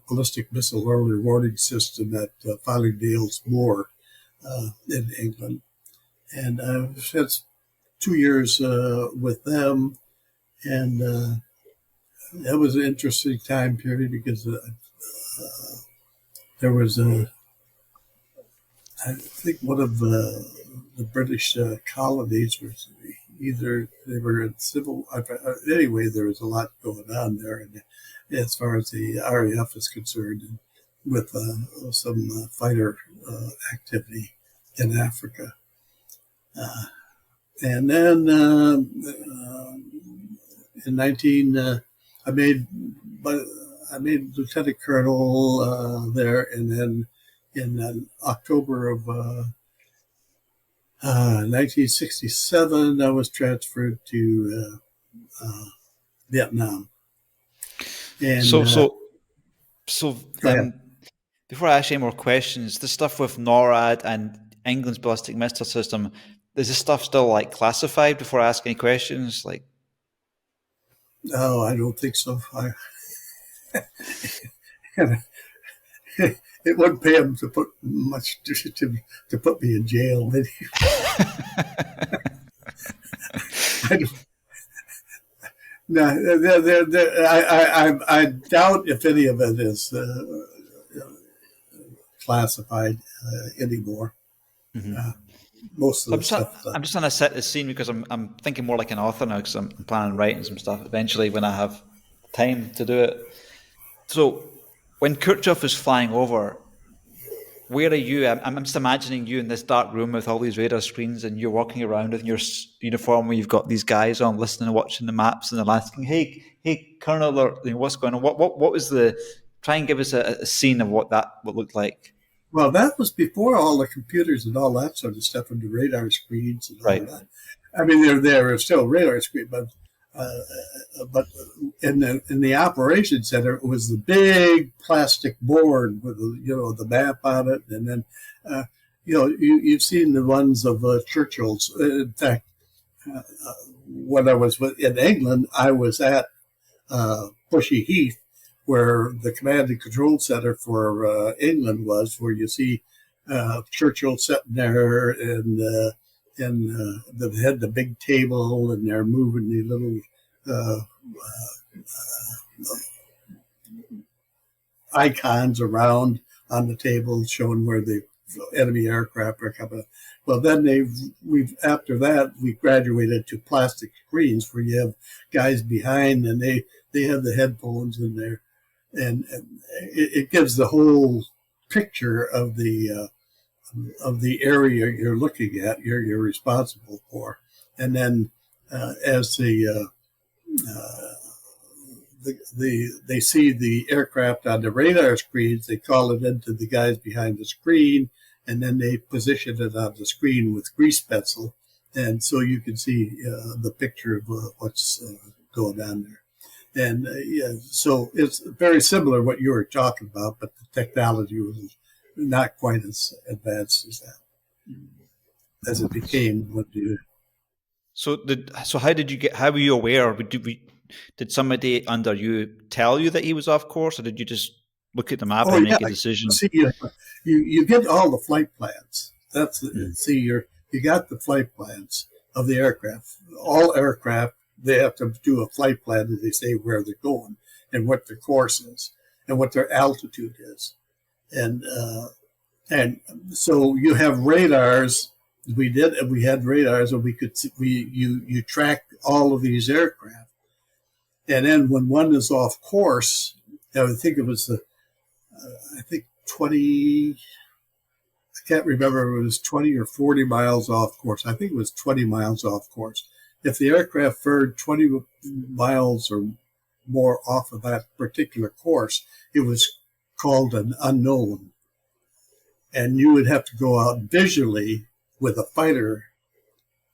ballistic missile early warning system at Fallingdales Moor in England. And I spent 2 years with them, and that was an interesting time period because there was I think one of the British colonies was either they were in civil. Anyway, there was a lot going on there, and as far as the RAF is concerned, and with some fighter activity in Africa. And then in I made lieutenant colonel there, and then in October of 1967, I was transferred to Vietnam. And before I ask you any more questions, the stuff with NORAD and England's ballistic missile system, is this stuff still like classified before I ask any questions? Like, no, I don't think so. It wouldn't pay him to put much to put me in jail. I doubt if any of it is classified anymore. Mm-hmm. Most of the stuff. I'm just trying to set the scene because I'm thinking more like an author now because I'm planning on writing some stuff eventually when I have time to do it. So when Khrushchev is flying over, where are you? I'm just imagining you in this dark room with all these radar screens, and you're walking around in your uniform where you've got these guys on listening and watching the maps, and they're asking, "Hey, Colonel, or, what's going on? What was the? Try and give us a scene of what that would look like." Well, that was before all the computers and all that sort of stuff, and the radar screens and all that. I mean, there were still radar screens, but in the operations center, it was the big plastic board with the map on it, and then you've seen the ones of Churchill's. In fact, when I was in England, I was at Bushy Heath, where the command and control center for England was, where you see Churchill sitting there, and they had the big table, and they're moving the little icons around on the table, showing where the enemy aircraft are coming. Well, then after that we graduated to plastic screens where you have guys behind, and they have the headphones in there, and it gives the whole picture of the area you're looking at, you're responsible for. And then as they see the aircraft on the radar screens, they call it into the guys behind the screen, and then they position it on the screen with grease pencil, and so you can see the picture of what's going on there. And so it's very similar to what you were talking about, but the technology was not quite as advanced as that, as it became. So how were you aware? did somebody under you tell you that he was off course, or did you just look at the map Oh and yeah, make a decision? see, you get all the flight plans. See, you got the flight plans of the aircraft. All aircraft, they have to do a flight plan, and they say where they're going and what their course is and what their altitude is, and so you have radars. We had radars, and you track all of these aircraft, and then when one is off course, I think it was 20. I can't remember if it was 20 or 40 miles off course. I think it was 20 miles off course. If the aircraft fared 20 miles or more off of that particular course, it was called an unknown. And you would have to go out visually with a fighter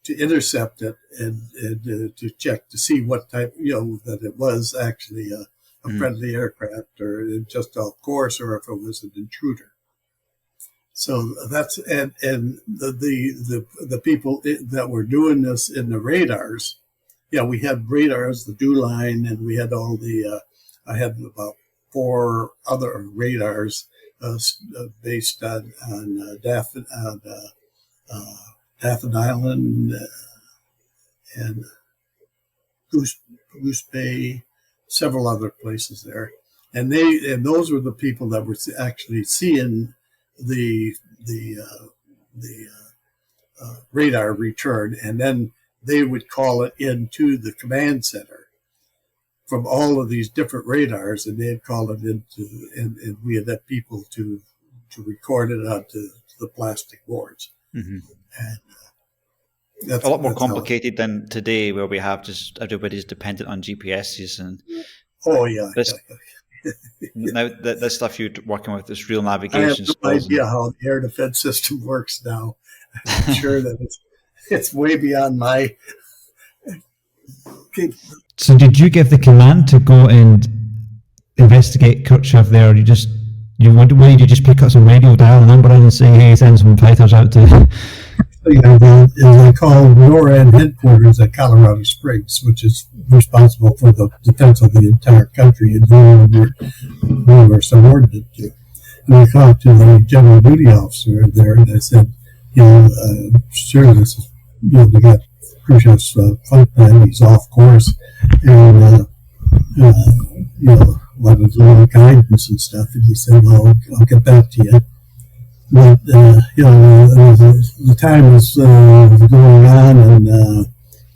to intercept it and to check to see what type, that it was actually a friendly aircraft or just off course, or if it was an intruder. So that's and the people that were doing this in the radars. Yeah, we had radars, the dew line, and we had all the. I had about 4 other radars based on Daffodil Island and Goose Bay, several other places there, and those were the people that were actually seeing the radar return, and then they would call it into the command center from all of these different radars, and they'd call it into, and we had had people to record it onto the plastic boards. Mm-hmm. And that's a lot more complicated than today, where we have just everybody's dependent on GPSs and. Oh yeah. Now that stuff you're working with is real navigation. I have no idea how the air defense system works now. I'm sure that it's way beyond my. So, did you give the command to go and investigate Khrushchev there, or you just pick up some radio, dial a number in, and say, "Hey, send some fighters out to"? They call NORAD headquarters at Colorado Springs, which is responsible for the defense of the entire country, and we were subordinate to. And I talked to the general duty officer there, and I said, sure, this is, we got Khrushchev's flight plan, he's off course, and, wanted a little guidance and stuff, and he said, well, I'll get back to you. But, the time was going on, and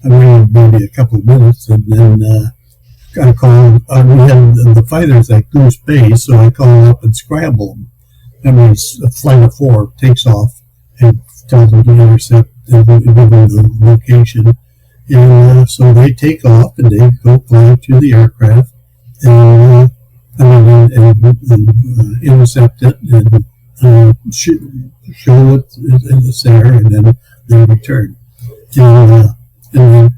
I waited maybe a couple of minutes, and then I called, we had the fighters at Goose Bay, so I called up and scrambled them. That means a flight of 4 takes off and tells them to intercept and give them the location. And so they take off, and they go fly to the aircraft and intercept it and show it it's there, and then they return. And then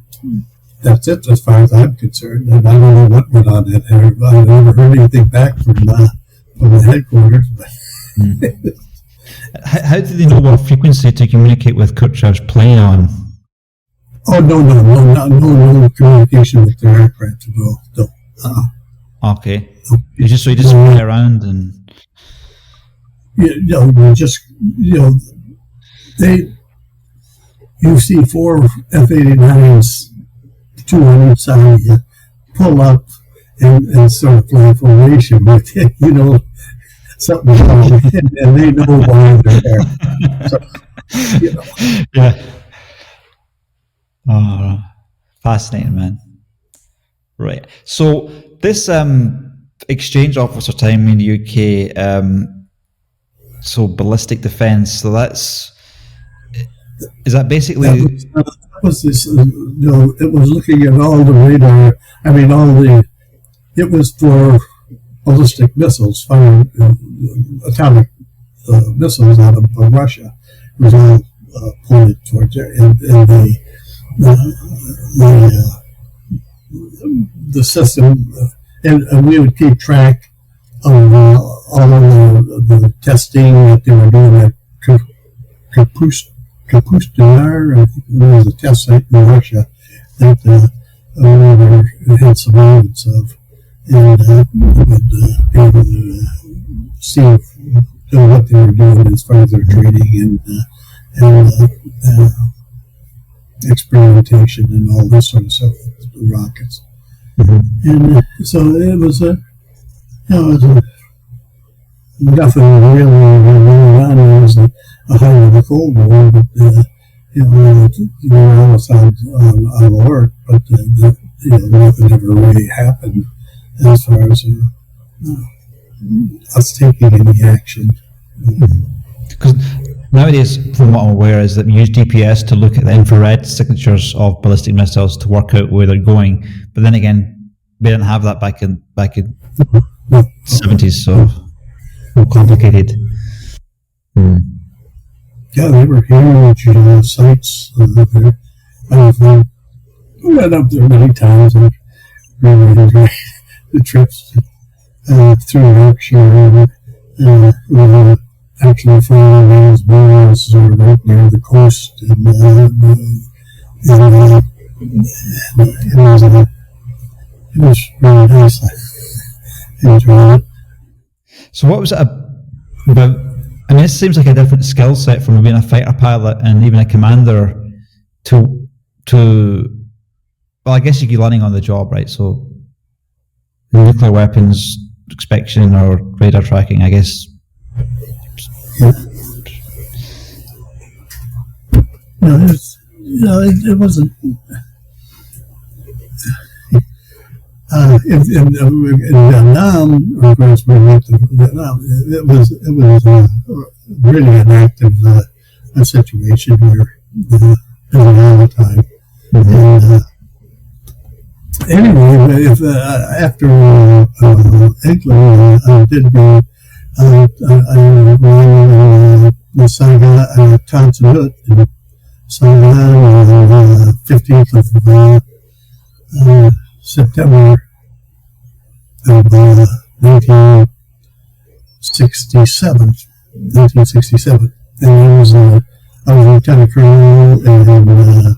that's it as far as I'm concerned. And I don't know what went on that air. I never heard anything back from the headquarters. How did they know what frequency to communicate with Khrushchev's plane on? Oh, no communication with their aircraft at all. No. Okay. You just fly around and. You see 4 F-89s, 2 on each side of you, pull up and sort of fly formation with it, something's wrong, and they know why they're there. So, Yeah. Oh, fascinating, man. Right. So this exchange officer time in the UK, so ballistic defense. So is that basically? That was this. It was looking at all the radar. I mean, it was for ballistic missiles, firing atomic missiles out of Russia. It was all pointed towards there, and the system, and we would keep track of all of the testing that they were doing at Kapustar. I think there was a test site in Russia that we were had surveillance of, and would be able to see what they were doing as far as their training and experimentation and all this sort of stuff with the rockets. Mm-hmm. And so it was nothing really going on. It was a height of the Cold War, but you were almost on alert, but nothing ever really happened as far as us taking any action. Because nowadays, from what I'm aware, is that we use GPS to look at the infrared signatures of ballistic missiles to work out where they're going. But then again, we didn't have that back in the 70s, so more complicated. Yeah, they were huge sites there. I went up there many times and really enjoyed the trips through Yorkshire. We actually found those barrels right near the coast, and it was really nice. I enjoyed it. So what was it about? I mean, it seems like a different skill set from being a fighter pilot and even a commander to well, I guess you're learning on the job, right? So nuclear weapons inspection or radar tracking, I guess. Yeah. No, it wasn't. In Vietnam, of course, we went to Vietnam. It was really an active situation where all the time. Mm-hmm. And anyway, if after England, I did go. I was Saigon, Tanzanite in Saigon on the 15th of September of 1967. And I was a lieutenant colonel, and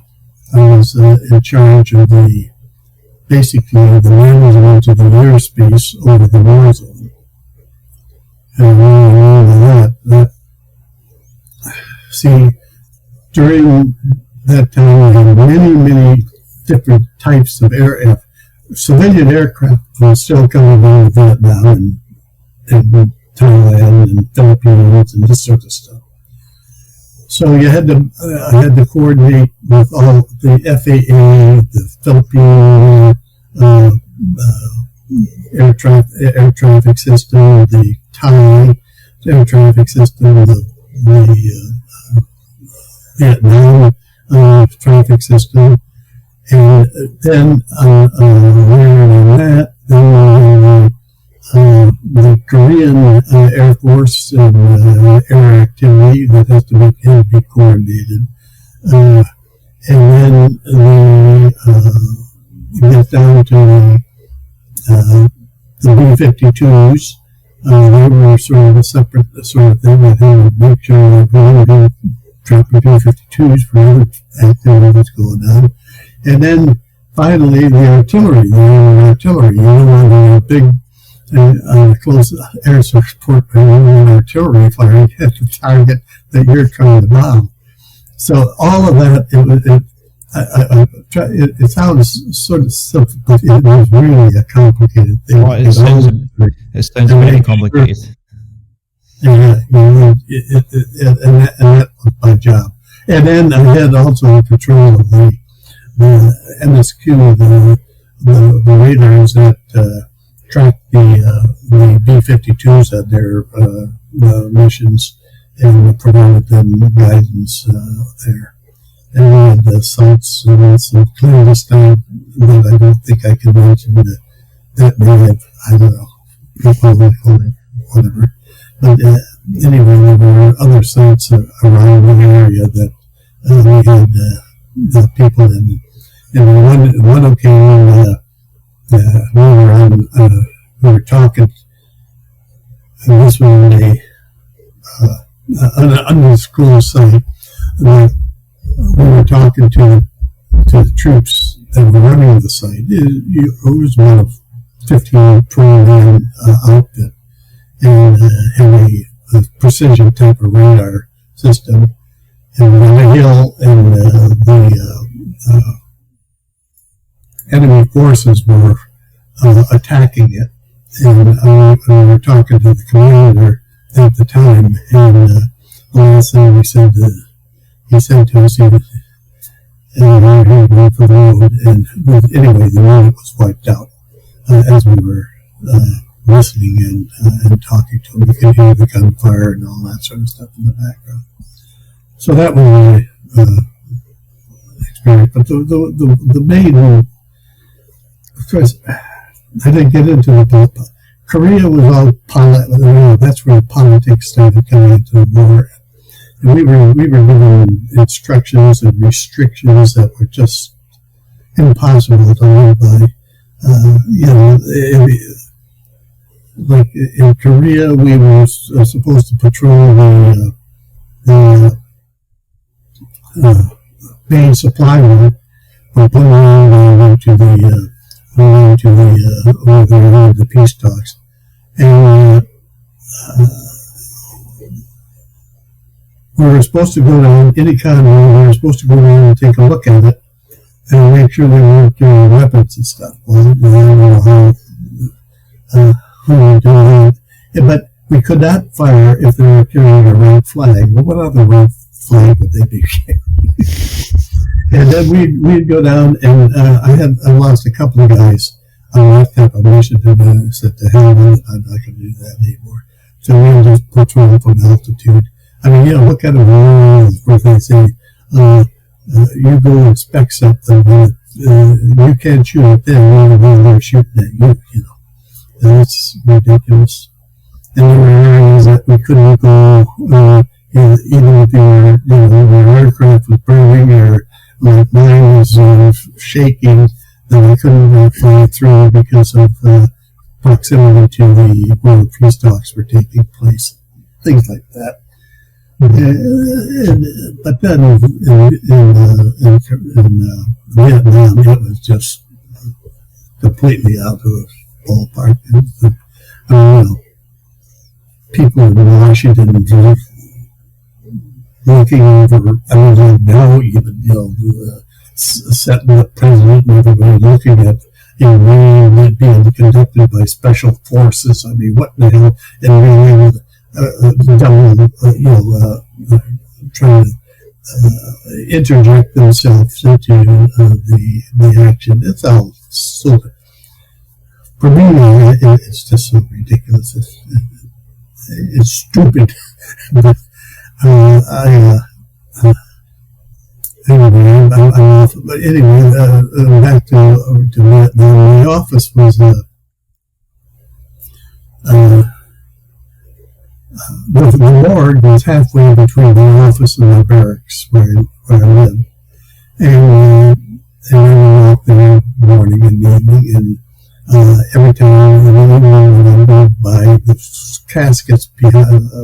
I was in charge of basically the management of the airspace over the war zone. And see, during that time, we had many different types of aircraft. Civilian aircraft was still coming out of Vietnam and Thailand and Philippines and this sort of stuff. So I had to coordinate with all the FAA, the Philippine air traffic system, the Thai air traffic system, the Vietnam traffic system, and then the Korean Air Force and air activity that has to be coordinated, and then we get down to the B-52s. They were sort of a separate sort of thing. I had to make sure that we wouldn't be dropping B-52s for other activity that's going on. And then finally the artillery, on the big close air support, artillery firing at the target that you're trying to bomb. So all of that, it sounds sort of simple, but it was really a complicated thing. Well, it sounds very complicated. Yeah, and that was my job. And then I had also control of the MSQ, the radars that track the B-52s at their missions and provided them guidance there. And we had the sites and some clandestine that I don't think I can mention that may have, I don't know, whatever. But anyway, there were other sites around the area that we had the people in. And one occasion, we were talking, and this was an undisclosed site, that we were talking to the troops that were running the site. It was about a 15, 20 man outfit, and had a precision type of radar system. And on the hill, and the enemy forces were attacking it. And we were talking to the commander at the time, and the last thing he said to us, and we were going for the road, and anyway, the unit was wiped out as we were listening and talking to them. You could hear the gunfire and all that sort of stuff in the background. So that was my experience. But the main, of course, I didn't get into the Korea was all that's where politics started coming into the war. And we were given instructions and restrictions that were just impossible to live by. Like in Korea, we were supposed to patrol the main supply route. But when we went to the peace talks, and we were supposed to go down any kind of road. We were supposed to go down and take a look at it and make sure they weren't carrying weapons and stuff. Well, I don't know how we do that. But we could not fire if they were carrying a red flag. Well, what other red flag would they be carrying? And then we'd go down, and I lost a couple of guys on that type of mission, and I said, to hell with it, I'm not going to do that anymore. So we just patrol from altitude. I mean, look at them where they say, you go inspect something, but you can't shoot it then, you're going there shooting at you, That's ridiculous. And there were areas that we couldn't go, even if our aircraft was burning or like mine was shaking, that I couldn't fly through because of proximity to where the peace talks were taking place. Things like that. But then in Vietnam, it was just completely out of the ballpark. People in Washington looking over, setting up president and everybody looking at, rain being conducted by special forces. I mean, what the hell? And being able to trying to interject themselves into the action. It's all so, for me, it's just so ridiculous. It's stupid. But anyway, I'm off. But anyway, back to Vietnam. My office was the morgue was halfway between the office and the barracks where I lived. And I would walk there in the morning and evening, and every time when I go by, the caskets behind the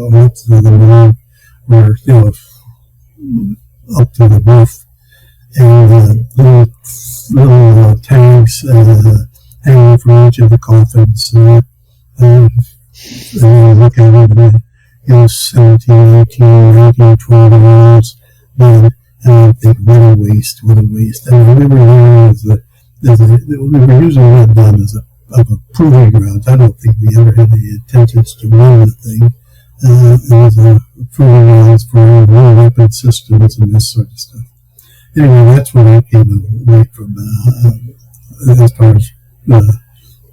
morgue were up to the roof, and little tags hanging from each of the coffins. And you look at it, 17, 18, 19, 20 years, then I think, what a waste. I mean, we were using Vietnam as a proving ground. I don't think we ever had any intentions to run the thing. It was a proving grounds for war weapon systems and this sort of stuff. Anyway, that's when I came away from, as far as the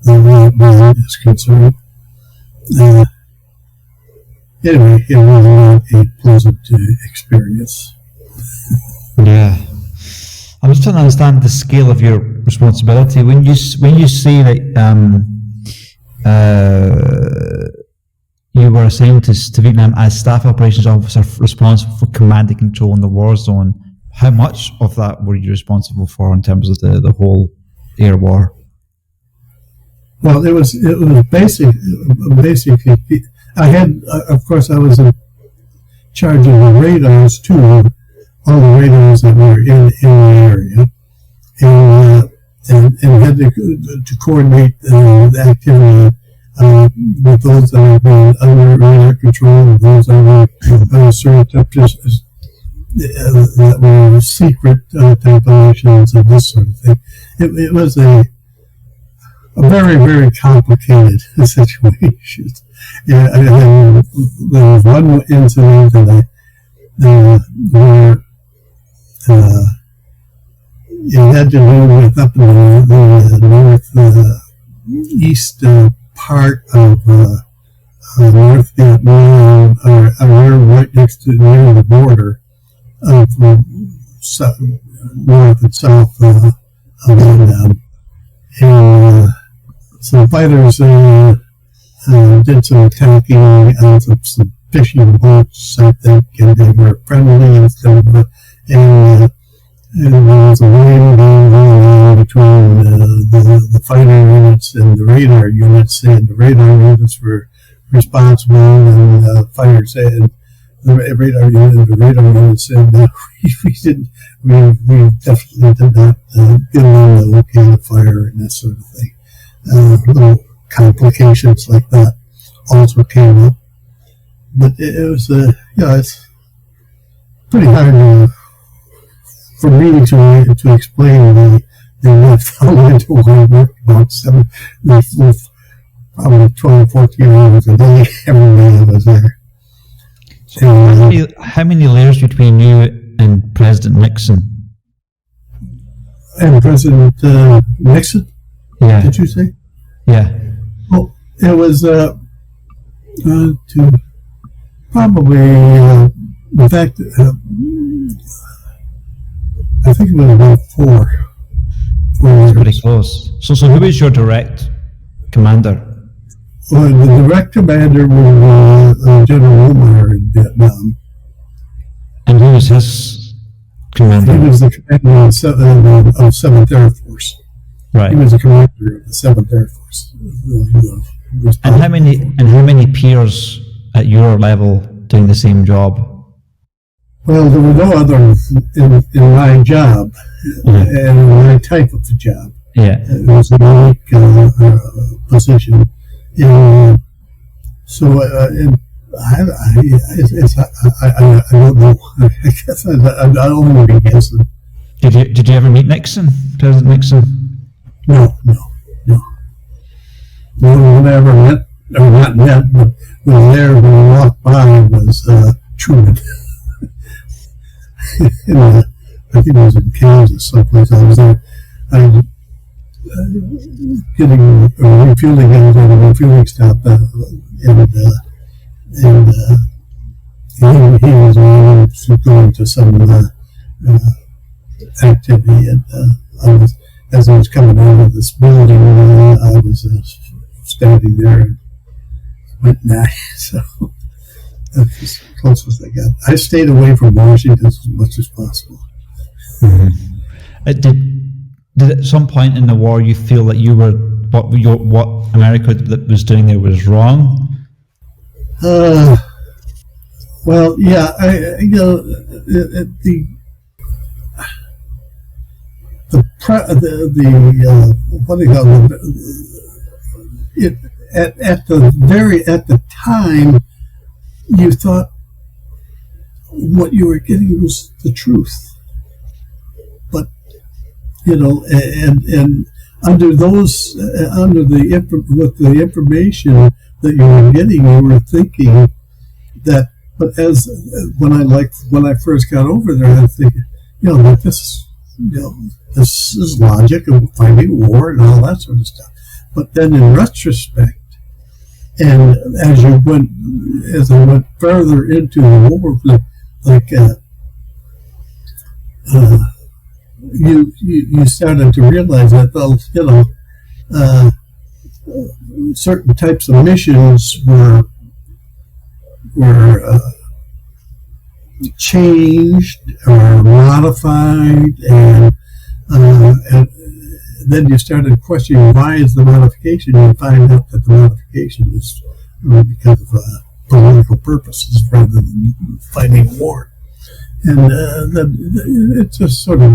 Vietnam is concerned. Anyway, it was not a pleasant experience. Yeah, I'm just trying to understand the scale of your responsibility when you say that you were assigned to Vietnam as staff operations officer responsible for command and control in the war zone. How much of that were you responsible for in terms of the whole air war? Well, it was basically. I had, of course, I was in charge of the radars too, all the radars that were in the area, and had to coordinate the activity with those that have been under radar control, and those that were surreptitious, that were secret type elections and this sort of thing. It was a very, very complicated situation. Yeah, and there was one incident where it had to do with up in the northeast part of North Vietnam, or right next to near the border of north and south of Vietnam. And some fighters did some attacking on some fishing boats, I think, and they were friendly and stuff. And there was a wave going on between the fighter units and the radar units, and the radar units were responsible, and the fighter said, the radar unit said, we definitely did not give them the okay to fire and that sort of thing. Little complications like that also came up, but it was it's pretty hard for me to explain the fundamental work about probably 12, 14 hours a day every day I was there. So how many layers between you and President Nixon? And President Nixon? Yeah. Did you say? Yeah. Well, it was to probably, in fact, I think it was about four That's years. pretty close. So who was your direct commander? Well, the direct commander was General Omar in Vietnam. And who was his commander? He was the commander of 7th Air Force. Right. He was the commander of the 7th Air Force. And how many peers at your level doing the same job? Well, there were no others in my job, and in my type of the job. Yeah. It was a unique position. And so I don't know. I guess I don't want to be guessing. Did you ever meet Nixon, President Nixon? No. No one I ever met, or not met, but was there when we walked by was Truman. I think it was in Kansas, someplace. I was there. Getting a refueling, I was at a refueling stop, and he was going to some activity, and as I was coming out of this building, I was standing there and went nah. So that's as close as I got. I stayed away from Washington as much as possible. Mm-hmm. Did at some point in the war you feel that you were what America was doing there was wrong? Well, yeah, what do you call it? At the time, you thought what you were getting was the truth. But and under those, with the information that you were getting, you were thinking that. But when I first got over there, I was thinking, that this is logic and fighting war and all that sort of stuff. But then in retrospect, and as I went further into the war, you started to realize that certain types of missions were changed or modified, and then you started questioning why is the modification. You find out that the modification is because of political purposes rather than fighting war. And it's just sort of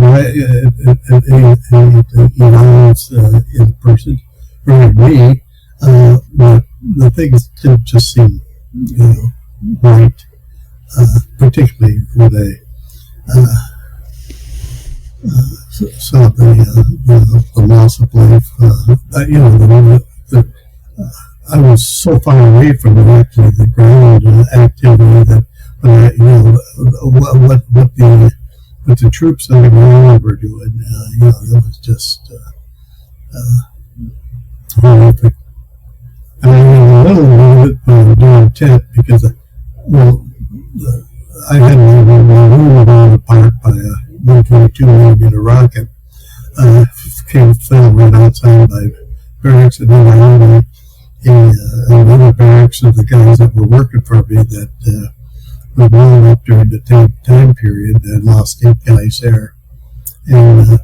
evolves in a person, or in me. But the things didn't just seem, right, particularly when they saw the loss of life. I was so far away from actually the ground activity that what the troops on the ground were doing, it was just horrific. I had a little bit during tent because, I had my room blown apart by a 122 millimeter rocket. Fell right outside my barracks, and then I had another barracks of the guys that were working for me that was blown up during the time period. I lost 8 guys there. And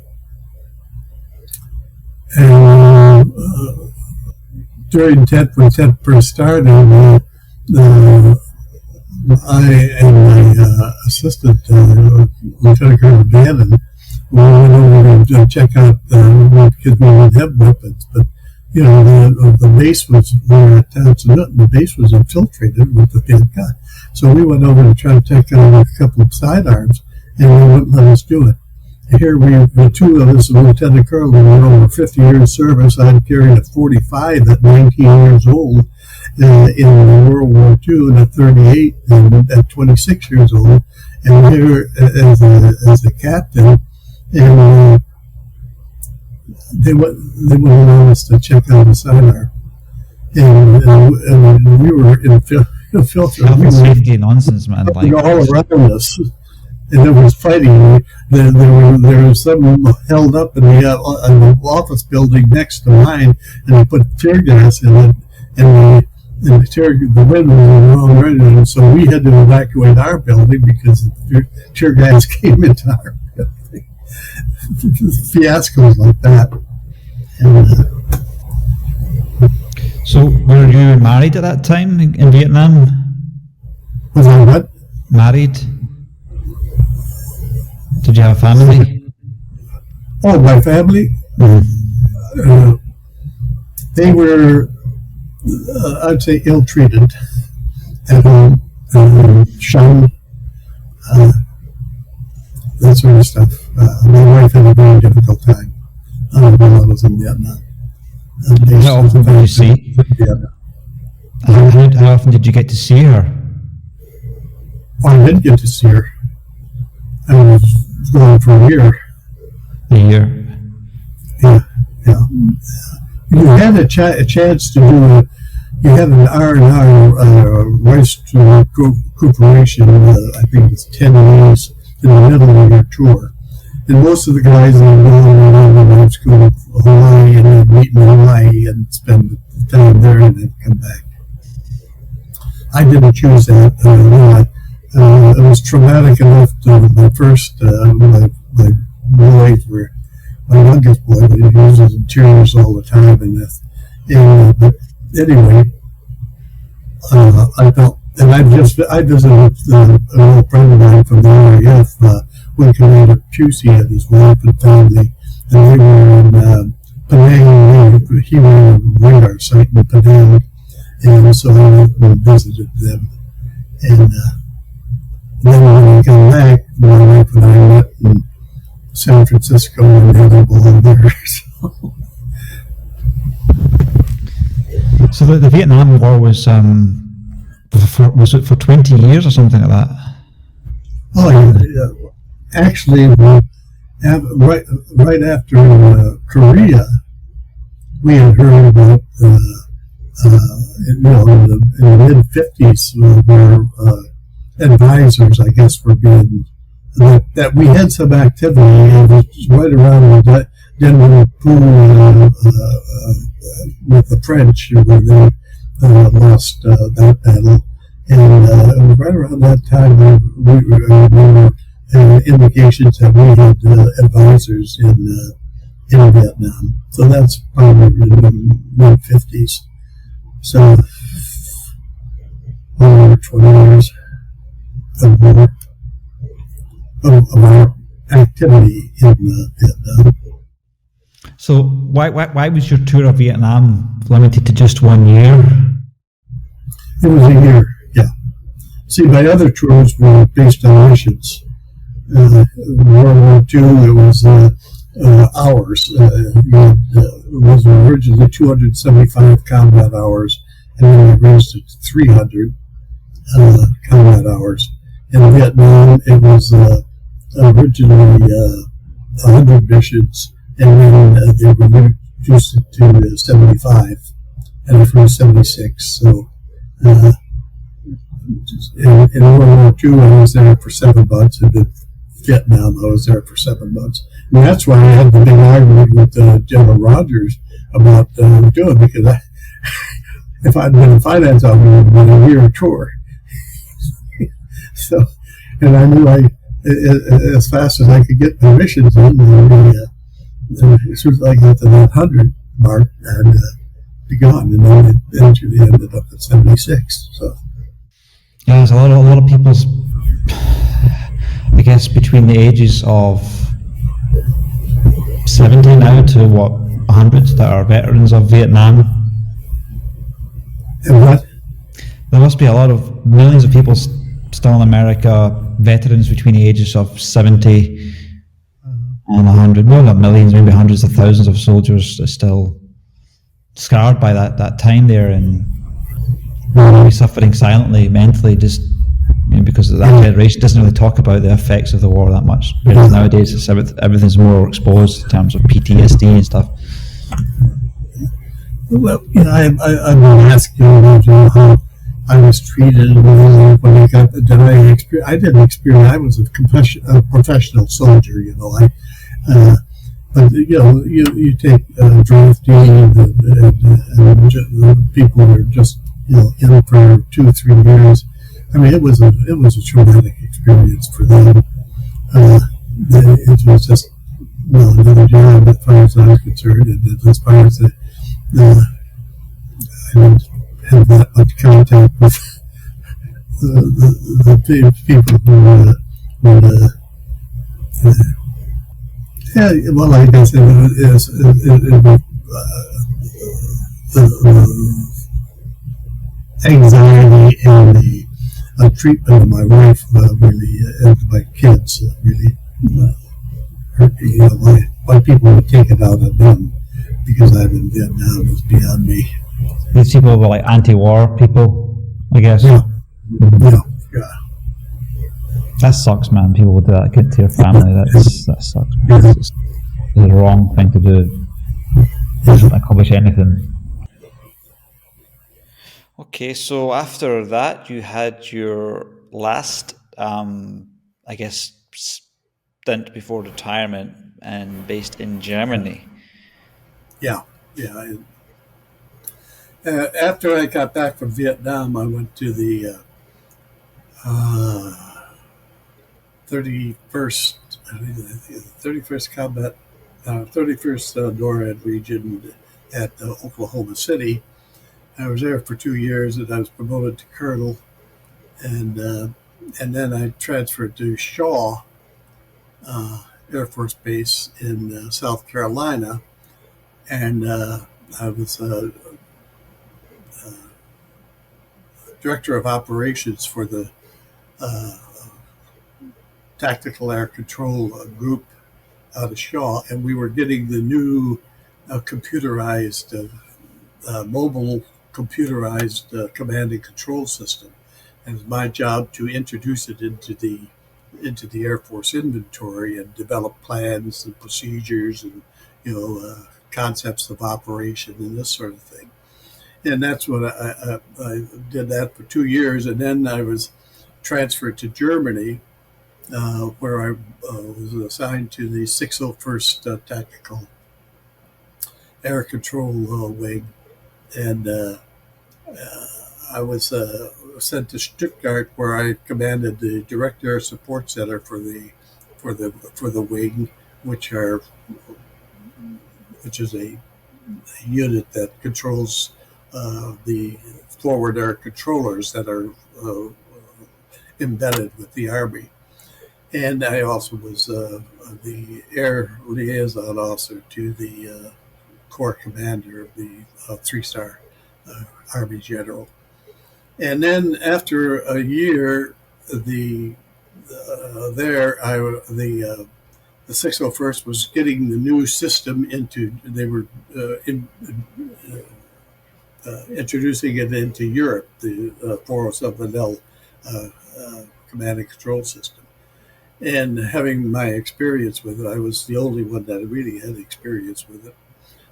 during when tent first started, I and my assistant, Lieutenant Colonel Gannon, we went over to check out because we didn't have weapons, but the base was, we were at Townsend, the base was infiltrated with the Viet Cong. So we went over to try to check out a couple of sidearms, and they wouldn't let us do it. And here the two of us, Lieutenant Colonel, we went over 50 years service. I'd carried a 45 at 19 years old in World War II, and at 38 and at 26 years old, and here as a captain, and they wouldn't allow us to check out the sidearm, and we were in filter. Health and safety nonsense, man. Like all around us, and there was fighting. There was some held up in the office building next to mine, and they put tear gas in it, and the wind was in the wrong direction, and so we had to evacuate our building because the tear gas came into our building. Fiascos like that. And, so, were you married at that time in Vietnam? was I what? Married? Did you have a family? Oh, my family? They were, I'd say, ill-treated at home, shunned, that sort of stuff. My wife had a very difficult time while I was in Vietnam. How often did you see? How often did you get to see her? I did get to see her. I was gone for a year. A year. Yeah. You had a chance to do you had an R&R rights to recuperation, I think it was 10 days in the middle of your tour. And most of the guys that were going around the night school of Hawaii, and they'd meet in Hawaii and spend the time there and then come back. I didn't choose that. It was traumatic enough to my first, my boys were, my youngest boy, he was in tears all the time. But anyway, I felt, and I visited an old friend of mine from the RAF, when Commander Pusey and his wife and family, and they were in Penang. He ran a radar site in Penang, and so I went and visited them. And then when I got back, my wife and I met in San Francisco and had a ball there. So the Vietnam War was it for 20 years or something like that? Oh yeah. Actually, right after Korea, we had heard about in the mid-50s where advisors, I guess, were being that we had some activity. It was right around the Denver Pool with the French, where they lost that battle, and it was right around that time we were indications that we had advisors in Vietnam. So that's probably in the mid-50s. So over 20 years of war. of our activity in Vietnam. So why was your tour of Vietnam limited to just 1 year? It was a year, yeah. See, my other tours were based on missions. World War II, it was hours. It was originally 275 combat hours, and then we raised it to 300 combat hours. In Vietnam, it was originally 100 missions, and then they reduced it to 75, and it was 76. So in World War II, I was there for 7 months, and in Vietnam, I was there for 7 months. And that's why I had the big argument with General Rogers about doing, because if I'd been in finance, I would have been a year tour. So, and I knew as fast as I could get my missions in, as soon as I got to that 100 mark, I'd be gone. And then it eventually ended up at 76. So. Yeah, there's a lot of people's, I guess, between the ages of 70 now to 100 that are veterans of Vietnam. And what? There must be a lot of millions of people still in America, veterans between the ages of 70 and 100. Well, not millions, maybe hundreds of thousands of soldiers are still scarred by that time there, and suffering silently, mentally, just because that generation doesn't really talk about the effects of the war that much. Whereas nowadays, everything's more exposed in terms of PTSD and stuff. Well, I'm asking you about how I was treated when I got the I didn't experience. I was a professional soldier, but you take drafting and the people who are just in for 2 or 3 years. I mean, it was a traumatic experience for them. It was just another job as far as I was concerned, and as far as I didn't have that much contact with the people who well, I guess it was the anxiety and the treatment of my wife really, and my kids really hurt me. Why people would take it out of them because I'm in Vietnam is beyond me. These people were like anti-war people, I guess. Yeah. That sucks, man. People would do that to your family. That sucks. It's the wrong thing to do. It doesn't accomplish anything. Okay, so after that, you had your last, I guess, stint before retirement, and based in Germany. Yeah. After I got back from Vietnam, I went to the 31st combat, 31st NORAD region at Oklahoma City. I was there for 2 years, and I was promoted to colonel, and then I transferred to Shaw Air Force Base in South Carolina, and I was director of operations for the tactical air control group out of Shaw, and we were getting the new computerized mobile computerized command and control system, and it's my job to introduce it into the Air Force inventory and develop plans and procedures and concepts of operation and this sort of thing. And that's what I did that for 2 years, and then I was transferred to Germany, where I was assigned to the 601st Tactical Air Control Wing, and I was sent to Stuttgart, where I commanded the Direct Air Support Center for the wing, which is a unit that controls the forward air controllers that are embedded with the Army. And I also was the air liaison officer to the Corps commander of the 3-star Army general. And then after a year, the the 601st was getting the new system into. They were introducing it into Europe, the 407L command and control system. And having my experience with it, I was the only one that really had experience with it.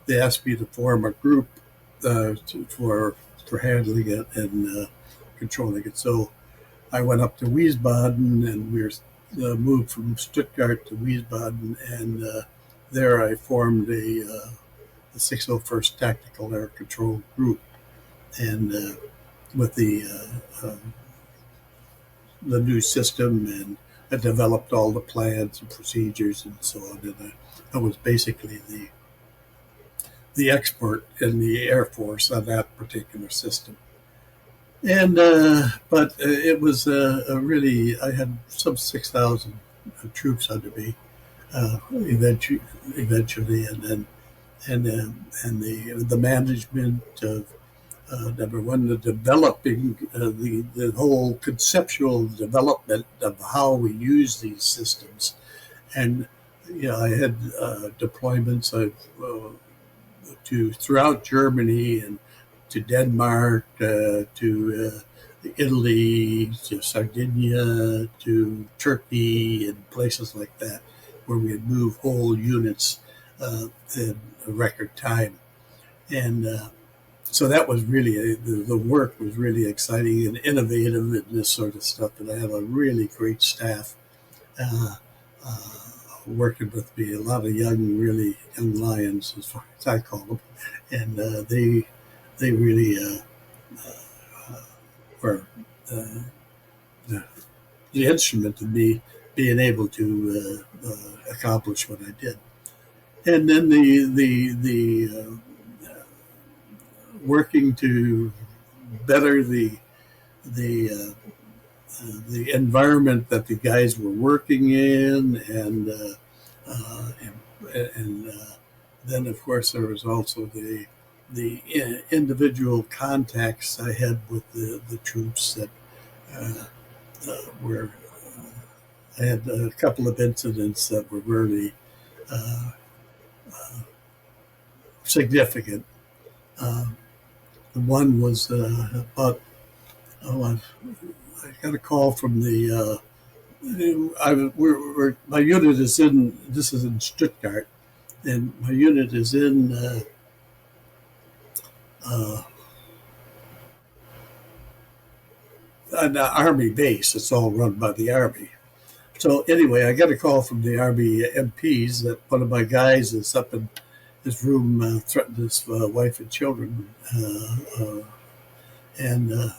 They asked me to form a group for handling it and controlling it. So I went up to Wiesbaden, and we were moved from Stuttgart to Wiesbaden, and there I formed the 601st Tactical Air Control Group, and with the new system, and I developed all the plans and procedures and so on. And I was basically the expert in the Air Force on that particular system. And but it was a really, I had some 6,000 troops under me eventually, and then and the management of number one, the developing the whole conceptual development of how we use these systems. And I had deployments to throughout Germany, and to Denmark, to Italy, to Sardinia, to Turkey, and places like that, where we would move whole units in a record time. And so that was really, the work was really exciting and innovative and this sort of stuff. And I had a really great staff working with me, a lot of really young lions, as far as I call them. And they really were the instrument of me being able to accomplish what I did. And then the working to better the environment that the guys were working in, and then of course there was also the individual contacts I had with the troops that were. I had a couple of incidents that were really significant. One was about, I got a call from the, my unit is this is in Stuttgart, and my unit is in an army base. It's all run by the army. So anyway, I got a call from the Army MPs that one of my guys is up in his room threatened his wife and children. And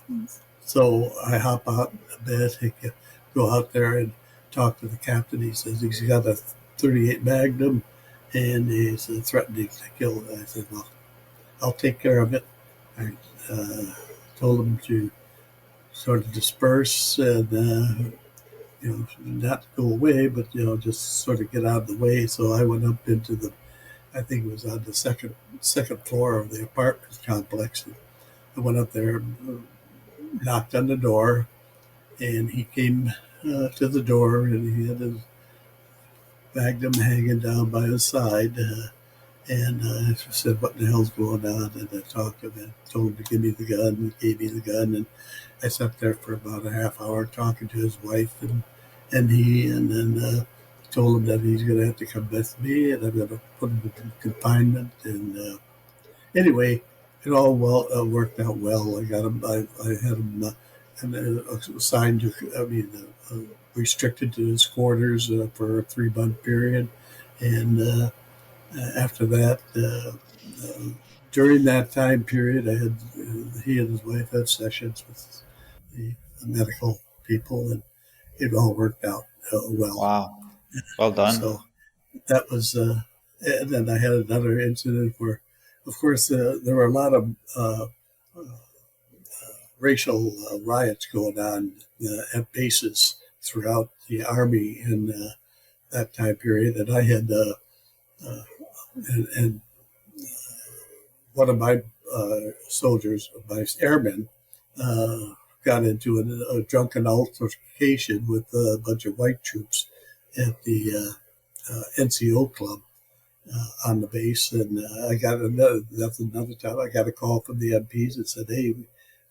so I hop out of bed, go out there and talk to the captain. He says he's got a 38 Magnum and he's threatening to kill. I said, well, I'll take care of it. I told him to sort of disperse and not go away, but just sort of get out of the way. So I went up into I think it was on the second floor of the apartment complex. I went up there, knocked on the door, and he came to the door, and he had his Magnum hanging down by his side. And I said, what the hell's going on? And I talked to him, told him to give me the gun, he gave me the gun, and I sat there for about a half hour talking to his wife, and then told him that he's going to have to come with me, and I'm going to put him in confinement. And anyway, it all worked out well. I got him. I had him assigned to, restricted to his quarters for a 3-month period, and after that, during that time period, I had he and his wife had sessions with the medical people, and it all worked out well. Wow, well done. So that was, and then I had another incident where, of course, there were a lot of racial riots going on at bases throughout the Army in that time period. And I had, and one of my soldiers, my airmen, got into a drunken altercation with a bunch of white troops at the NCO club on the base. And I got another time, I got a call from the MPs that said, hey, we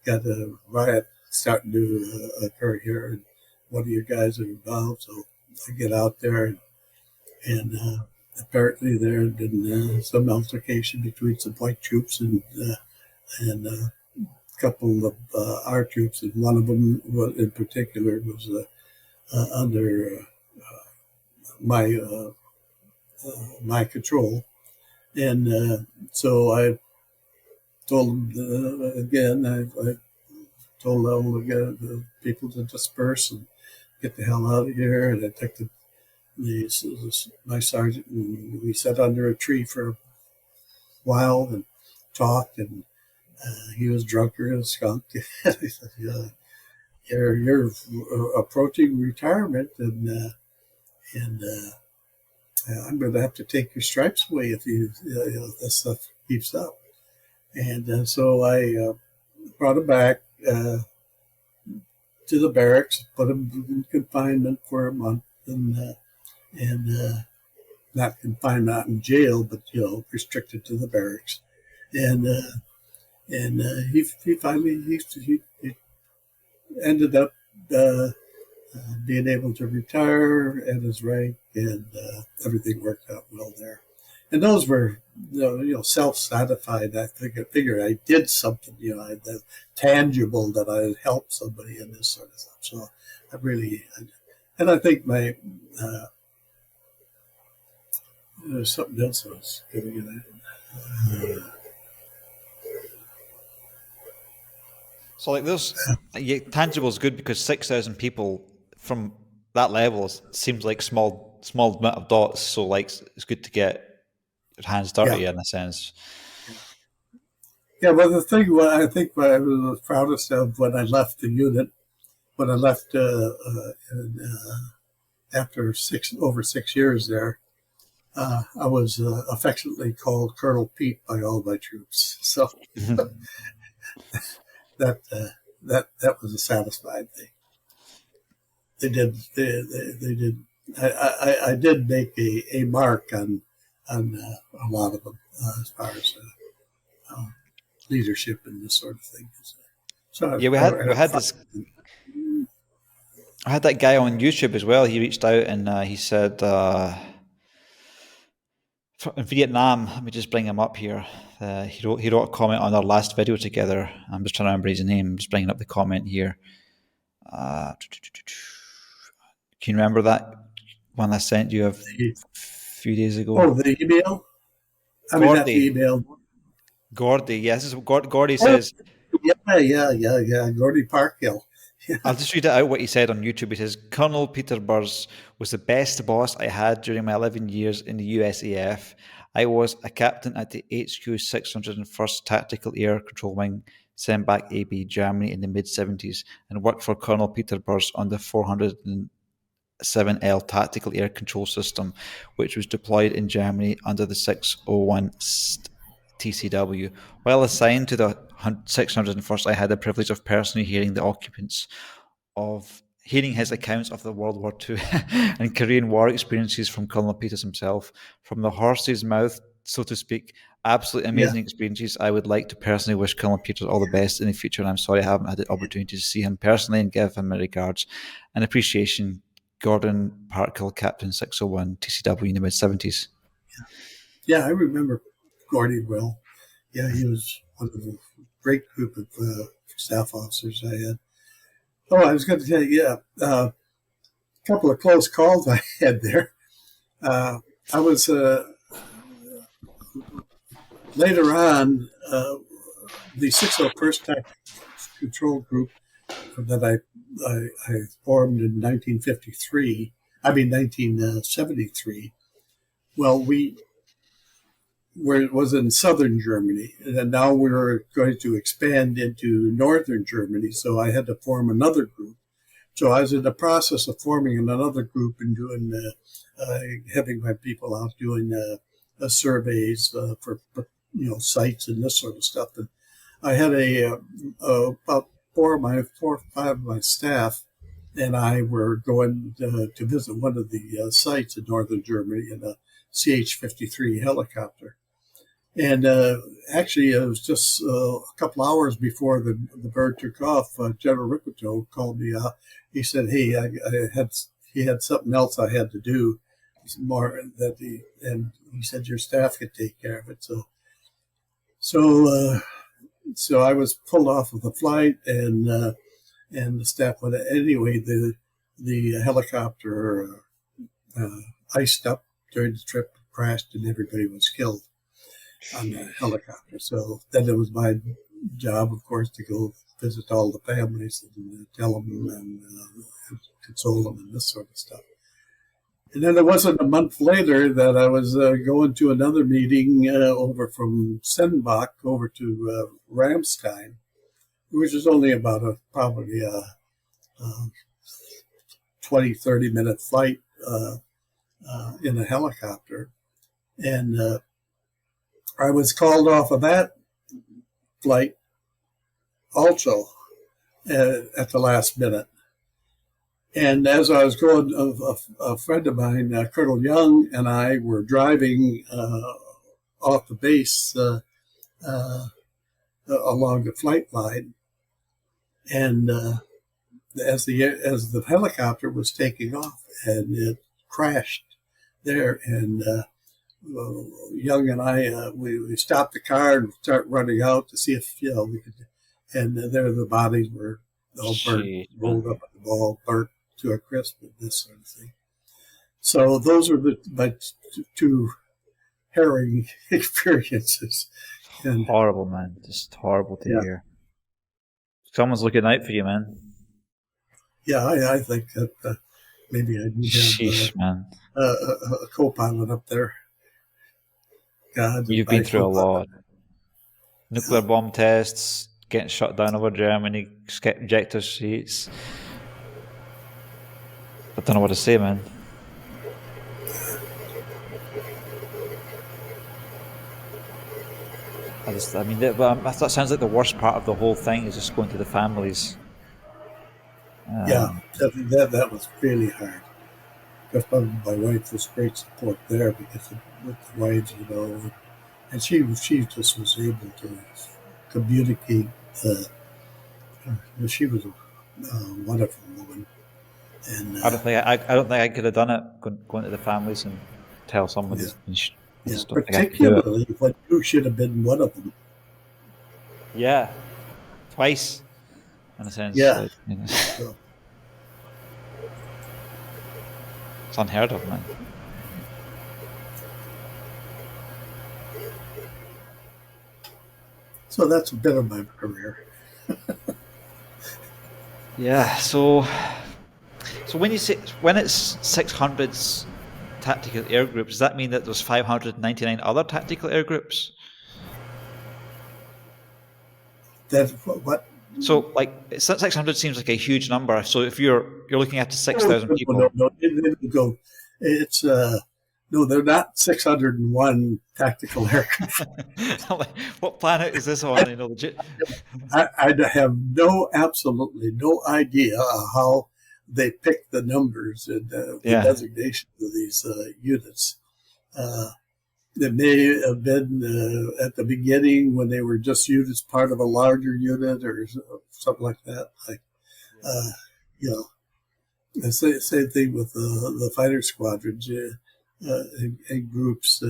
got a riot starting to occur here, and one of your guys are involved. So I get out there, and apparently there had been some altercation between some white troops and a couple of our troops, and one of them in particular was under my control. And so I told them again, I told all the people to disperse and get the hell out of here. And I took my sergeant, and we sat under a tree for a while and talked, and he was drunker than a skunk. I said, you're approaching retirement, and I'm going to have to take your stripes away if this stuff keeps up. And so I brought him back to the barracks, put him in confinement for a month, and not confined, not in jail, but restricted to the barracks. And he finally he ended up being able to retire at his rank, and everything worked out well there. And those were self-satisfied. I figured I did something, tangible, that I had helped somebody in this sort of stuff. So I think there's something else I was giving you that. So like those tangible is good, because 6,000 people from that level seems like small amount of dots. So like it's good to get your hands dirty in a sense. Yeah, but the thing I think what I was proudest of when I left the unit, when I left after over 6 years there, I was affectionately called Colonel Pete by all my troops. So that was a satisfying thing. They did. I did make a mark on a lot of them as far as leadership and this sort of thing. So yeah, we had this. I had that guy on YouTube as well. He reached out and he said, in Vietnam, let me just bring him up here. He wrote a comment on our last video together. I'm just trying to remember his name. I'm just bringing up the comment here. Can you remember that one I sent you a few days ago? Oh, the email? Not the email. Gordy, yes. This is what Gordy says. Yeah. Gordy Parkhill. Yeah. I'll just read it out what he said on YouTube. He says, Colonel Peterburs was the best boss I had during my 11 years in the USAF. I was a captain at the HQ 601st Tactical Air Control Wing, sent back AB Germany in the mid-70s, and worked for Colonel Peterburs on the 407L Tactical Air Control System, which was deployed in Germany under the 601 TCW. While assigned to the 601st, I had the privilege of personally hearing his accounts of the World War II and Korean War experiences from Colonel Peters himself. From the horse's mouth, so to speak, absolutely amazing experiences. I would like to personally wish Colonel Peters all the best in the future, and I'm sorry I haven't had the opportunity to see him personally and give him my regards and appreciation. Gordon Parkhill, Captain 601 TCW in the mid-70s. Yeah, I remember Gordy well. Yeah, he was one of a great group of staff officers I had. Oh, I was going to tell you, a couple of close calls I had there. I was later on the 601st Tactical Control Group that I formed in 1973. Well, was in southern Germany, and now we were going to expand into northern Germany. So I had to form another group So I was in the process of forming another group and doing, having my people out doing surveys for sites and this sort of stuff. And I had about four or five of my staff and I were going to visit one of the sites in northern Germany in a CH-53 helicopter. And actually, it was just a couple hours before the bird took off. General Riccito called me out. He said, "Hey, he had something else I had to do, and he said your staff could take care of it." So I was pulled off of the flight, and the staff went. Anyway, the helicopter iced up during the trip, crashed, and everybody was killed on the helicopter. So then it was my job, of course, to go visit all the families and tell them and console them and this sort of stuff. And then it wasn't a month later that I was going to another meeting over from Senbach over to Ramstein, which is only about probably a 20, 30-minute flight in a helicopter. And I was called off of that flight also at the last minute. And as I was going, a friend of mine, Colonel Young, and I were driving off the base along the flight line. And as the helicopter was taking off, and it crashed there, and Young and I, we stopped the car and started running out to see if we could. And there the bodies were all burnt, rolled up at the ball, burnt to a crisp, and this sort of thing. So those are my two harrowing experiences. And horrible, man. Just horrible to hear. Someone's looking out for you, man. Yeah, I think that maybe I need to have a co-pilot up there. God, you've been through a lot. Nuclear bomb tests, getting shut down over Germany, ejector seats. I don't know what to say, man. That sounds like the worst part of the whole thing is just going to the families. That was really hard. Because my wife was great support there because with the wives, and she just was able to communicate. She was a wonderful woman. And I don't think I could have done it going to the families and tell someone. Particularly when you should have been one of them. Yeah, twice in a sense. Yeah, so. It's unheard of, man. So that's a bit of my career. Yeah. So when you say when it's 600s tactical air groups, does that mean that there's 599 other tactical air groups? That's what? So, 600 seems like a huge number. So, if you're looking at 6,000 people, no, it's no, they're not 601 tactical aircraft. What planet is this on? Legit. I have absolutely no idea how they picked the numbers and the designation of these units. It may have been at the beginning when they were just used as part of a larger unit or something like that. The same thing with the fighter squadrons and groups.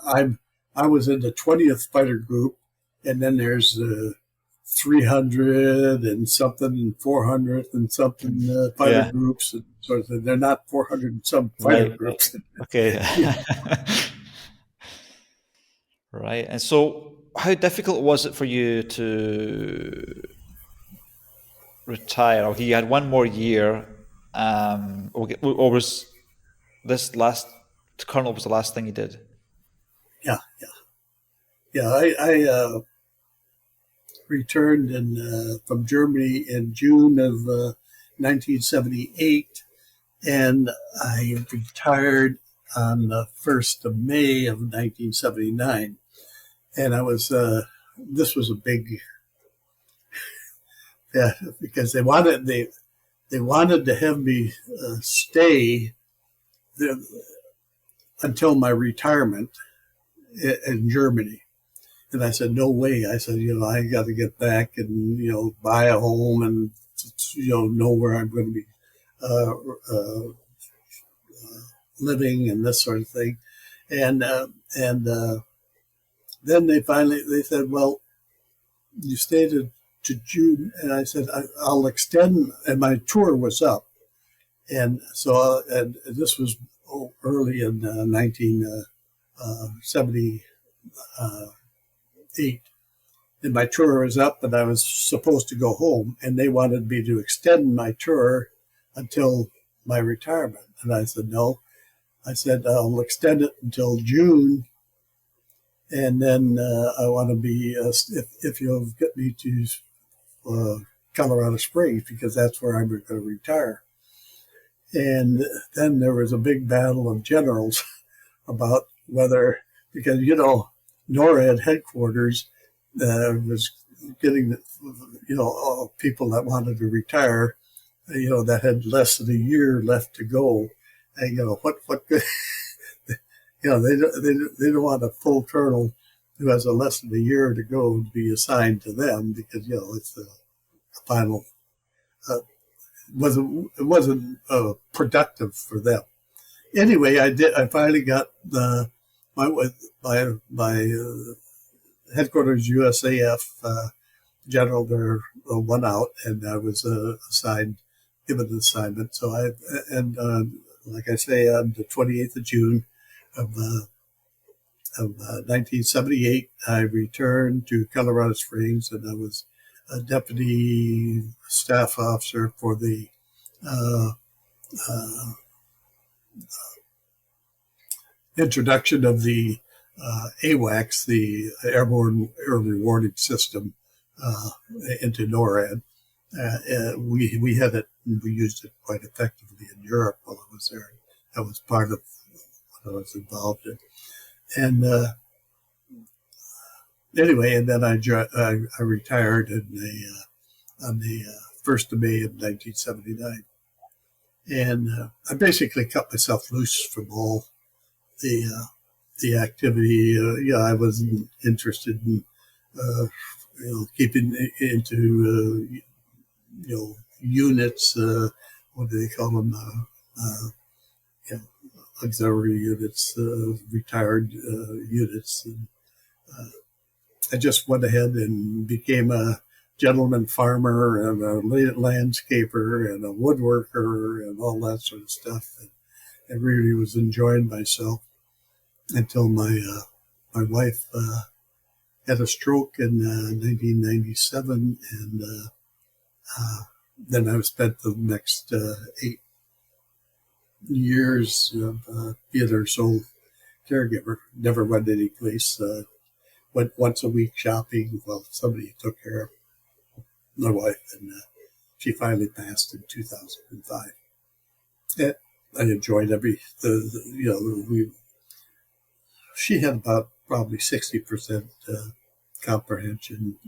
I was in the 20th fighter group, and then there's 300 and something and 400 and something fighter groups, and sort of they're not 400 and some fighter groups. Okay. Right. And so how difficult was it for you to retire? Okay, you had one more year, or was this last colonel was the last thing you did? Yeah. I returned from Germany in June of 1978, and I retired on the 1st of May of 1979. And I was, this was a big, yeah, because they wanted to have me stay there until my retirement in Germany. And I said, no way. I said, I got to get back and, buy a home and, know where I'm going to be living and this sort of thing. And then they said, well, you stayed to June. And I said, I'll extend. And my tour was up. And so, and this was early in 1978. And my tour was up and I was supposed to go home. And they wanted me to extend my tour until my retirement. And I said, no. I said, I'll extend it until June. And then I want to be, if you'll get me to Colorado Springs, because that's where I'm going to retire. And then there was a big battle of generals about whether, because, NORAD headquarters was getting, people that wanted to retire, that had less than a year left to go. And, what good, they don't want a full colonel who has a less than a year to go to be assigned to them because, it's the final, it wasn't productive for them. Anyway, I finally got my headquarters USAF general there went out, and I was given an assignment. So like I say, on the 28th of June of 1978, I returned to Colorado Springs, and I was a deputy staff officer for the introduction of the AWACS, the Airborne Early Warning System, into NORAD. We had it, and we used it quite effectively in Europe while I was there. That was part of what I was involved in. And anyway, and then I retired on the 1st of May of 1979. And I basically cut myself loose from all the activity. I wasn't interested in, keeping into, units, what do they call them? Auxiliary units, retired units. And, I just went ahead and became a gentleman farmer and a landscaper and a woodworker and all that sort of stuff. And I really was enjoying myself until my wife had a stroke in 1997, and then I spent the next 8 years being her sole caregiver. Never went any place. Went once a week shopping while somebody took care of my wife, and she finally passed in 2005. And I enjoyed she had about probably 60% comprehension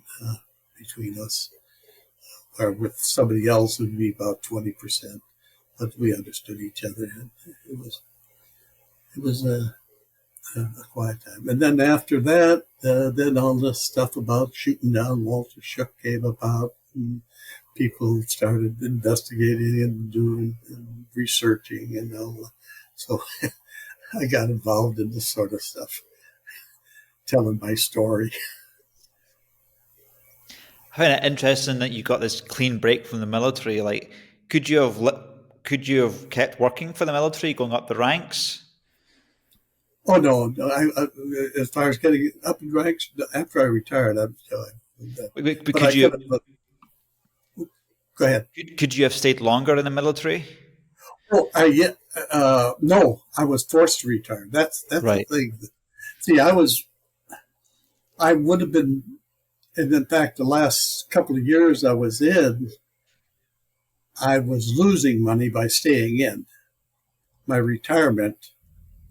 between us, or with somebody else it would be about 20%, but we understood each other, and it was a quiet time. And then after that, then all this stuff about shooting down Walter Shook came about, and people started investigating and doing and researching and all that. So I got involved in this sort of stuff, telling my story. I find it interesting that you got this clean break from the military. Like, could you have kept working for the military, going up the ranks? Oh no! I, as far as getting up in ranks, after I retired, go ahead. Could you have stayed longer in the military? Oh, no, I was forced to retire. That's right. The thing. See, I would have been And in fact, the last couple of years I was in, I was losing money by staying in. My retirement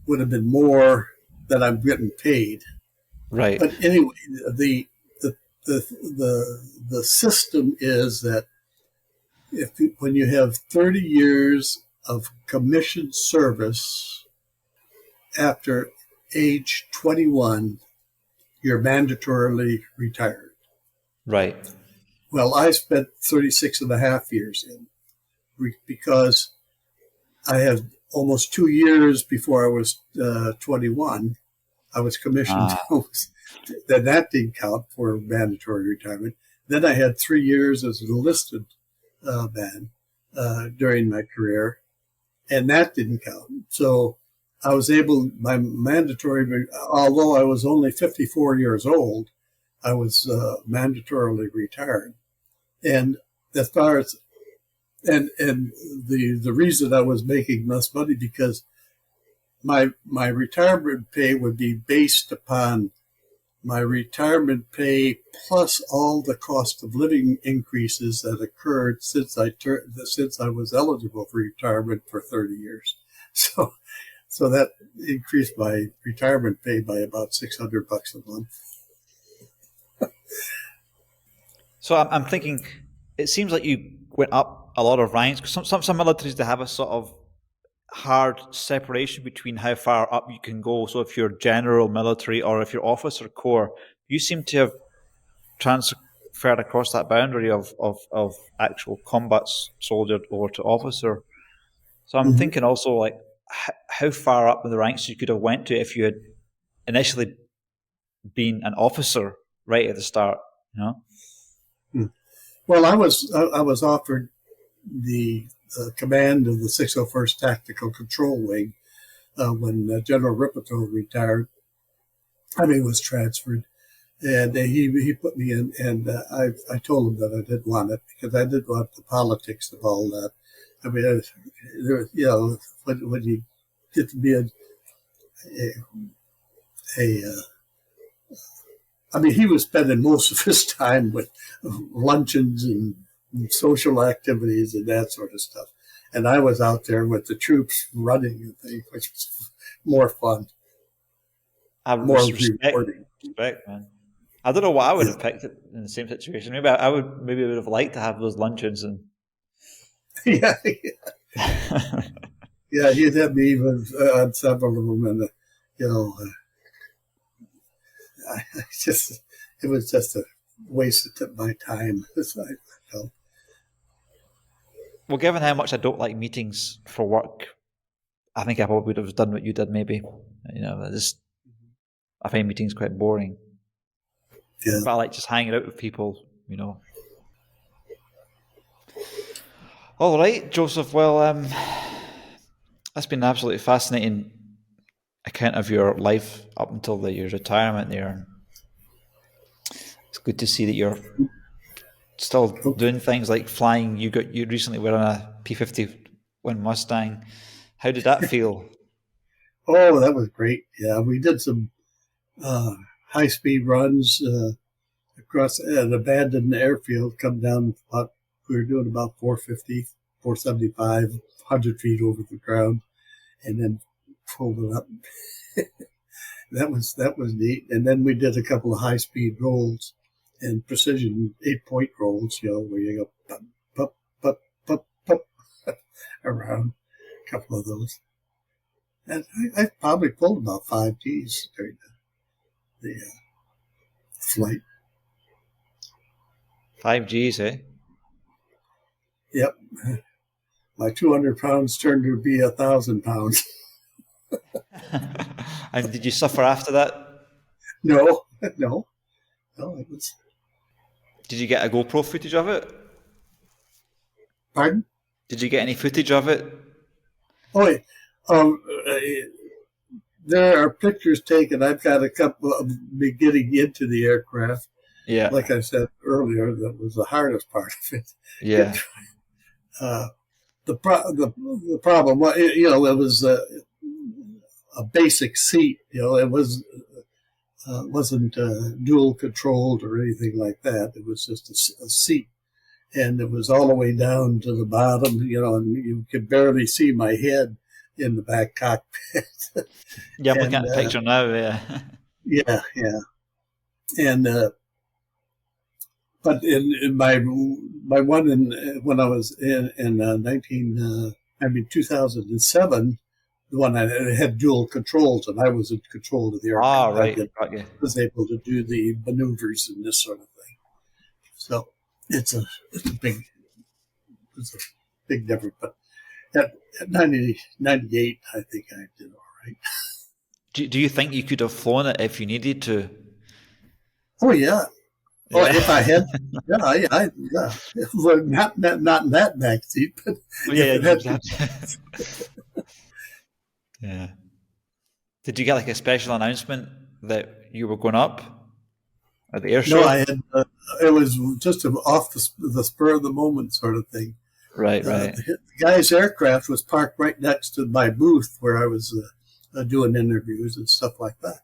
would have been more than I'm getting paid. Right. But anyway, the system is that when you have 30 years of commissioned service after age 21, you're mandatorily retired. Right. Well, I spent 36 and a half years in because I had almost 2 years before I was 21. I was commissioned. Then that didn't count for mandatory retirement. Then I had 3 years as an enlisted man during my career, and that didn't count. So I was able, my mandatory, although I was only 54 years old, I was mandatorily retired. And as far as, and the reason I was making less money because my retirement pay would be based upon my retirement pay plus all the cost of living increases that occurred since I was eligible for retirement for 30 years. So that increased my retirement pay by about $600 a month. So I'm thinking, it seems like you went up a lot of ranks. Because some militaries, they have a sort of hard separation between how far up you can go. So if you're general military or if you're officer corps, you seem to have transferred across that boundary of actual combat soldier over to officer. So I'm thinking also like how far up in the ranks you could have went to if you had initially been an officer right at the start, you know? Well, I was offered the command of the 601st Tactical Control Wing when General Ripito was transferred, and he put me in, and I told him that I didn't want it because I didn't want the politics of all that. I mean, when you get to be he was spending most of his time with luncheons and social activities and that sort of stuff. And I was out there with the troops running and things, which was more fun. More respect, man. I don't know what I would have picked in the same situation. Maybe I would have liked to have those luncheons and yeah. Yeah, he'd have me even on several of them, and it was just a waste of my time. Well, given how much I don't like meetings for work, I think I probably would have done what you did. Maybe, I find meetings quite boring. Yeah. But I like just hanging out with people, All right, Joseph. Well, that's been an absolutely fascinating account of your life up until your retirement there. It's good to see that you're still doing things like flying. You recently were on a P-51 Mustang. How did that feel? Oh, that was great. Yeah, we did some high-speed runs across an abandoned airfield, come down we were doing about 450, 475, 100 feet over the ground, and then pulled it up. That was neat. And then we did a couple of high-speed rolls and precision 8-point rolls, where you go pop, pop, pop, pop, around a couple of those. And I probably pulled about 5 Gs during the flight. 5 Gs, eh? Yep. My 200 pounds turned to be 1,000 pounds. And did you suffer after that? No, it was. Did you get a GoPro footage of it? Pardon? Did you get any footage of it? Oh, there are pictures taken. I've got a couple of me getting into the aircraft. Yeah. Like I said earlier, that was the hardest part of it. Yeah. The problem, it was a basic seat. It was wasn't dual controlled or anything like that. It was just a seat, and it was all the way down to the bottom, and you could barely see my head in the back cockpit. Yeah, I'm looking And, at the picture now. Yeah. yeah. And but in my one when I was in 2007, the one I had dual controls, and I was in control of the aircraft. Right. I was able to do the maneuvers and this sort of thing. So it's a big difference. But at 98, I think I did all right. Do you think you could have flown it if you needed to? Oh yeah. Oh, if I had, yeah. Well, not in that back seat, but yeah. Did you get like a special announcement that you were going up at the air show? No, I had. It was just off the spur of the moment sort of thing. Right. The guy's aircraft was parked right next to my booth where I was doing interviews and stuff like that,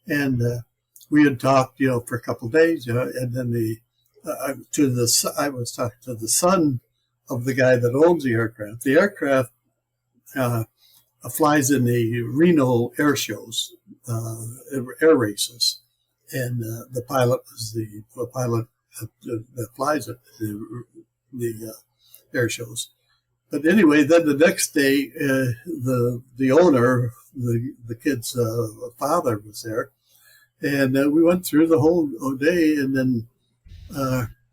and we had talked, for a couple of days, and then I was talking to the son of the guy that owns the aircraft. The aircraft flies in the Reno air shows, air races, and the pilot was the pilot that flies it, the air shows. But anyway, then the next day, the owner, the kid's father was there. And we went through the whole day, and then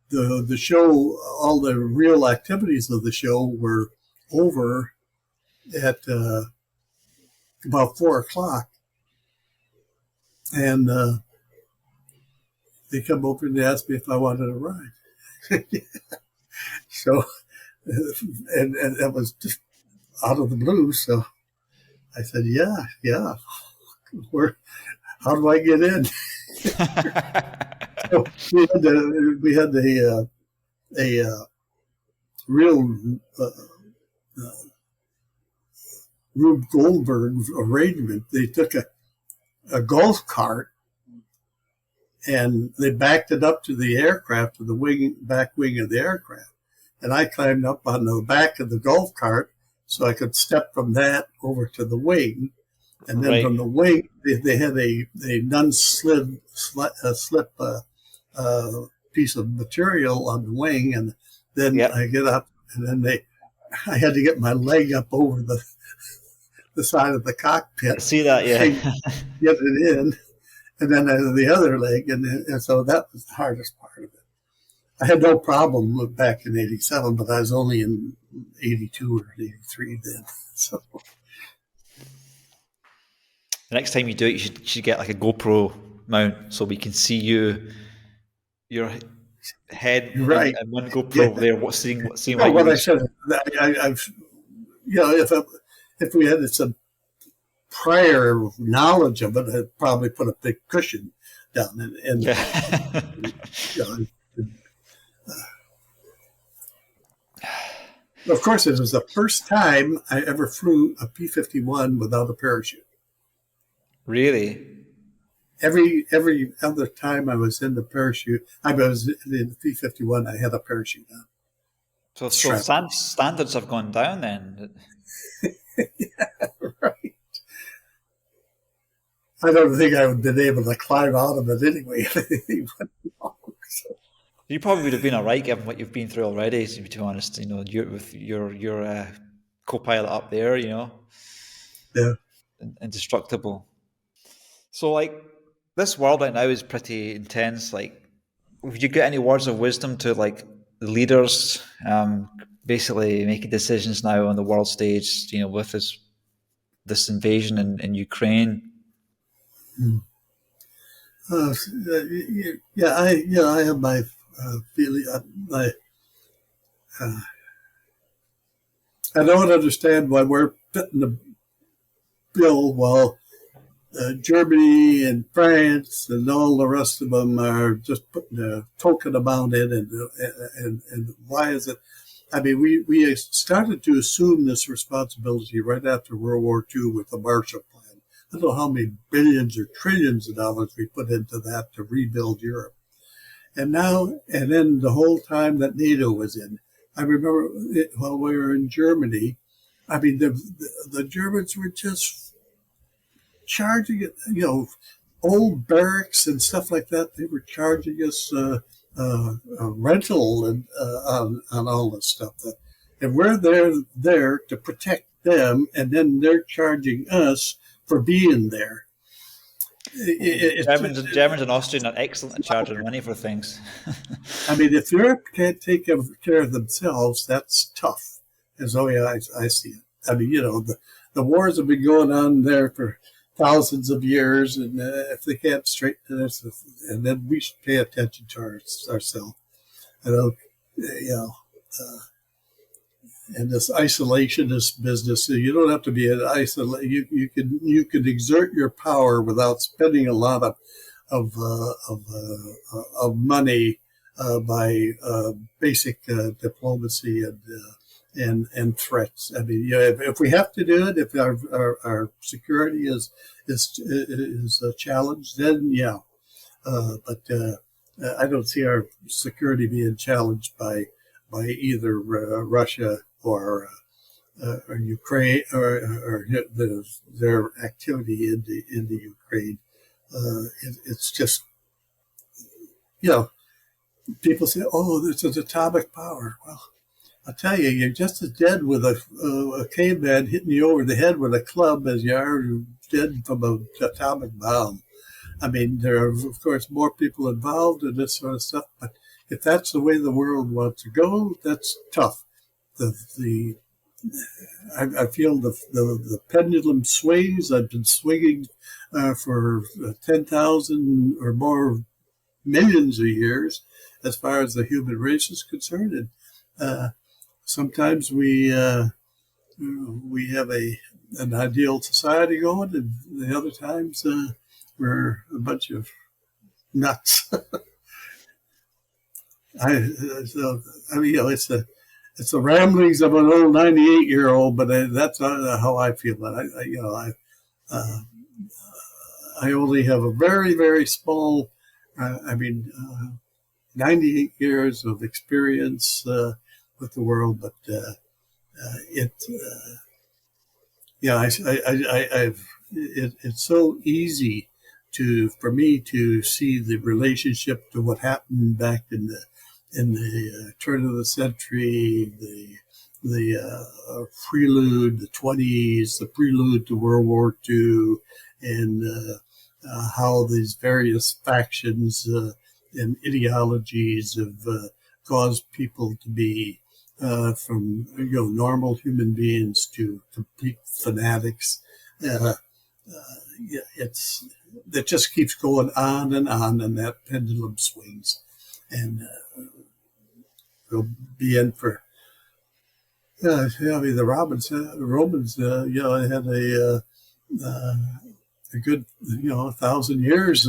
the show, all the real activities of the show were over at about 4:00, and they come over and they asked me if I wanted a ride. So, and that was just out of the blue. So I said, yeah. How do I get in? So we had a real Rube Goldberg arrangement. They took a golf cart and they backed it up to the aircraft, to the back wing of the aircraft. And I climbed up on the back of the golf cart so I could step from that over to the wing. And then from the wing, they had a non-slip piece of material on the wing, and then I get up, and then I had to get my leg up over the side of the cockpit. I see that, yeah. Get it in, and then the other leg, and so that was the hardest part of it. I had no problem back in '87, but I was only in '82 or '83 then, so. The next time you do it, you should get like a GoPro mount so we can see your head right. and one GoPro there, seeing what I said. I've if we had some prior knowledge of it, I'd probably put a big cushion down and of course, it was the first time I ever flew a P-51 without a parachute. Really? Every other time I was in the parachute, I was in the P-51, I had a parachute on. So standards have gone down then. Yeah, right. I don't think I would have been able to climb out of it anyway if anything went wrong. So. You probably would have been all right given what you've been through already, to be honest. With your co-pilot up there, Yeah. Indestructible. So, like, this world right now is pretty intense. Like, would you get any words of wisdom to, like, the leaders basically making decisions now on the world stage, with this invasion in Ukraine? I have my feeling. I don't understand why we're fitting the bill while Germany and France and all the rest of them are just putting a token about it, and why is it? I mean, we started to assume this responsibility right after World War II with the Marshall Plan. I don't know how many billions or trillions of dollars we put into that to rebuild Europe. And then the whole time that NATO was in, I remember while we were in Germany, I mean, the Germans were just charging it, old barracks and stuff like that. They were charging us rental and on all this stuff. And we're there to protect them, and then they're charging us for being there. Germans and Austrians are excellent at charging money for things. I mean, if Europe can't take care of themselves, that's tough, as the way I see it. I mean, the wars have been going on there for thousands of years, and if they can't straighten this, and then we should pay attention to ourselves. And this isolationist business, you don't have to be an isolate. You can exert your power without spending a lot of money by basic diplomacy and threats. I mean, if we have to do it, if our security is challenged, then yeah. But I don't see our security being challenged by either Russia or Ukraine or their activity in the Ukraine. It's just, people say, "Oh, this is atomic power." Well, I'll tell you, you're just as dead with a caveman hitting you over the head with a club as you are dead from an atomic bomb. I mean, there are, of course, more people involved in this sort of stuff, but if that's the way the world wants to go, that's tough. I feel the pendulum swings. I've been swinging for 10,000 or more millions of years as far as the human race is concerned. And sometimes we have an ideal society going, and the other times we're a bunch of nuts. It's the ramblings of an old 98-year-old, but that's not how I feel. I only have a very, very small, 98 years of experience with the world, but it's so easy for me to see the relationship to what happened back in the turn of the century, the prelude, the 20s, the prelude to World War II, and how these various factions and ideologies have caused people to be from normal human beings to complete fanatics. It just keeps going on, and that pendulum swings, and we'll be in for. The Romans, had a good, 1,000 years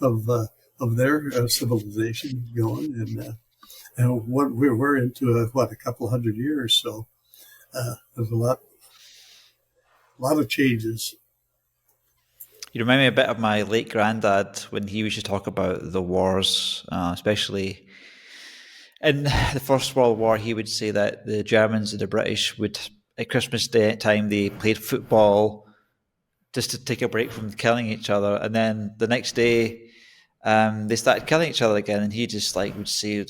of their civilization going, and what we're into a couple hundred years. So there's a lot of changes. You remind me a bit of my late granddad when he used to talk about the wars, especially in the First World War. He would say that the Germans and the British would, at Christmas Day time, they played football just to take a break from killing each other, and then the next day they started killing each other again. And he just would say,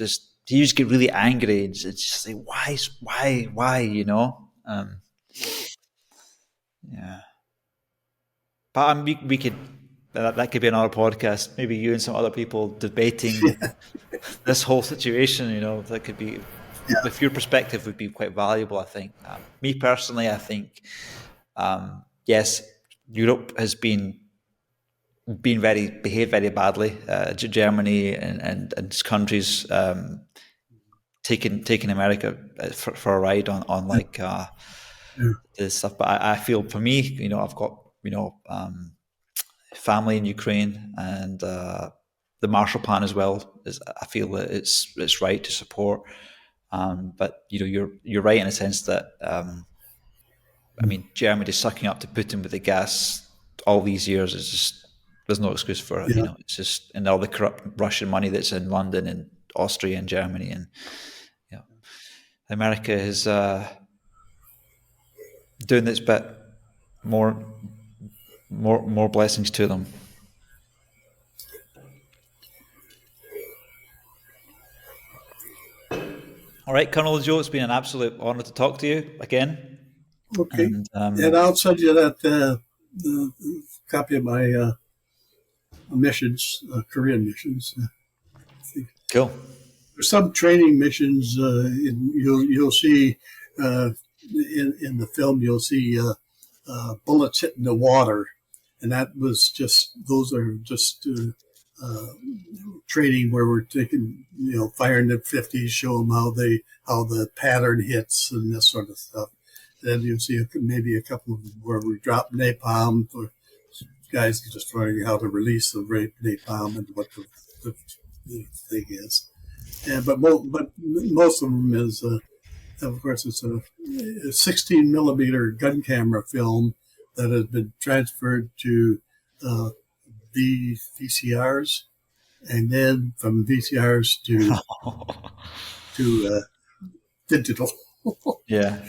he used to get really angry and just say, why, yeah. But we could, that could be another podcast. Maybe you and some other people debating this whole situation. That could be, with your perspective, would be quite valuable. I think. Me personally, I think, yes, Europe has behaved very badly. Germany and its countries taking America for a ride on this stuff. But I feel, for me, I've got family in Ukraine, and the Marshall Plan as well. I feel that it's right to support. But you're right in a sense that Germany is sucking up to Putin with the gas all these years, it's just there's no excuse for it. Yeah. It's just and all the corrupt Russian money that's in London and Austria and Germany, and America is doing its bit. More blessings to them. All right, Colonel Joe, it's been an absolute honor to talk to you again. Okay. And I'll send you that the copy of my missions, Korean missions. Cool. There's some training missions. You'll see in the film. You'll see bullets hitting the water, and those are just training where we're taking firing the 50s, show them how the pattern hits and this sort of stuff. Then you'll see maybe a couple of where we drop napalm for guys just learning how to release the napalm and what the thing is. But most of them is, of course, it's a 16 millimeter gun camera film that has been transferred to VCRs, and then from VCRs to digital. Yeah.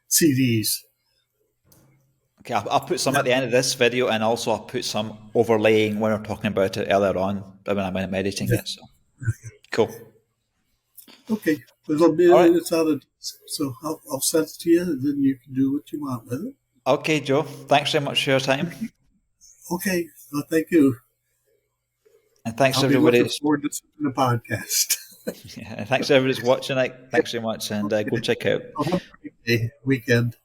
CDs. Okay, I'll put some at the end of this video, and also I'll put some overlaying when we're talking about it earlier on when I'm editing it. So cool. Okay, it'll be right. It's out of, so I'll send it to you, and then you can do what you want with it. Okay, Joe. Thanks very much for your time. Okay, well, thank you. And thanks I'll everybody. Be looking forward to the podcast. Yeah, thanks everybody's watching. Thanks very much, and go check out. Have a great day, weekend.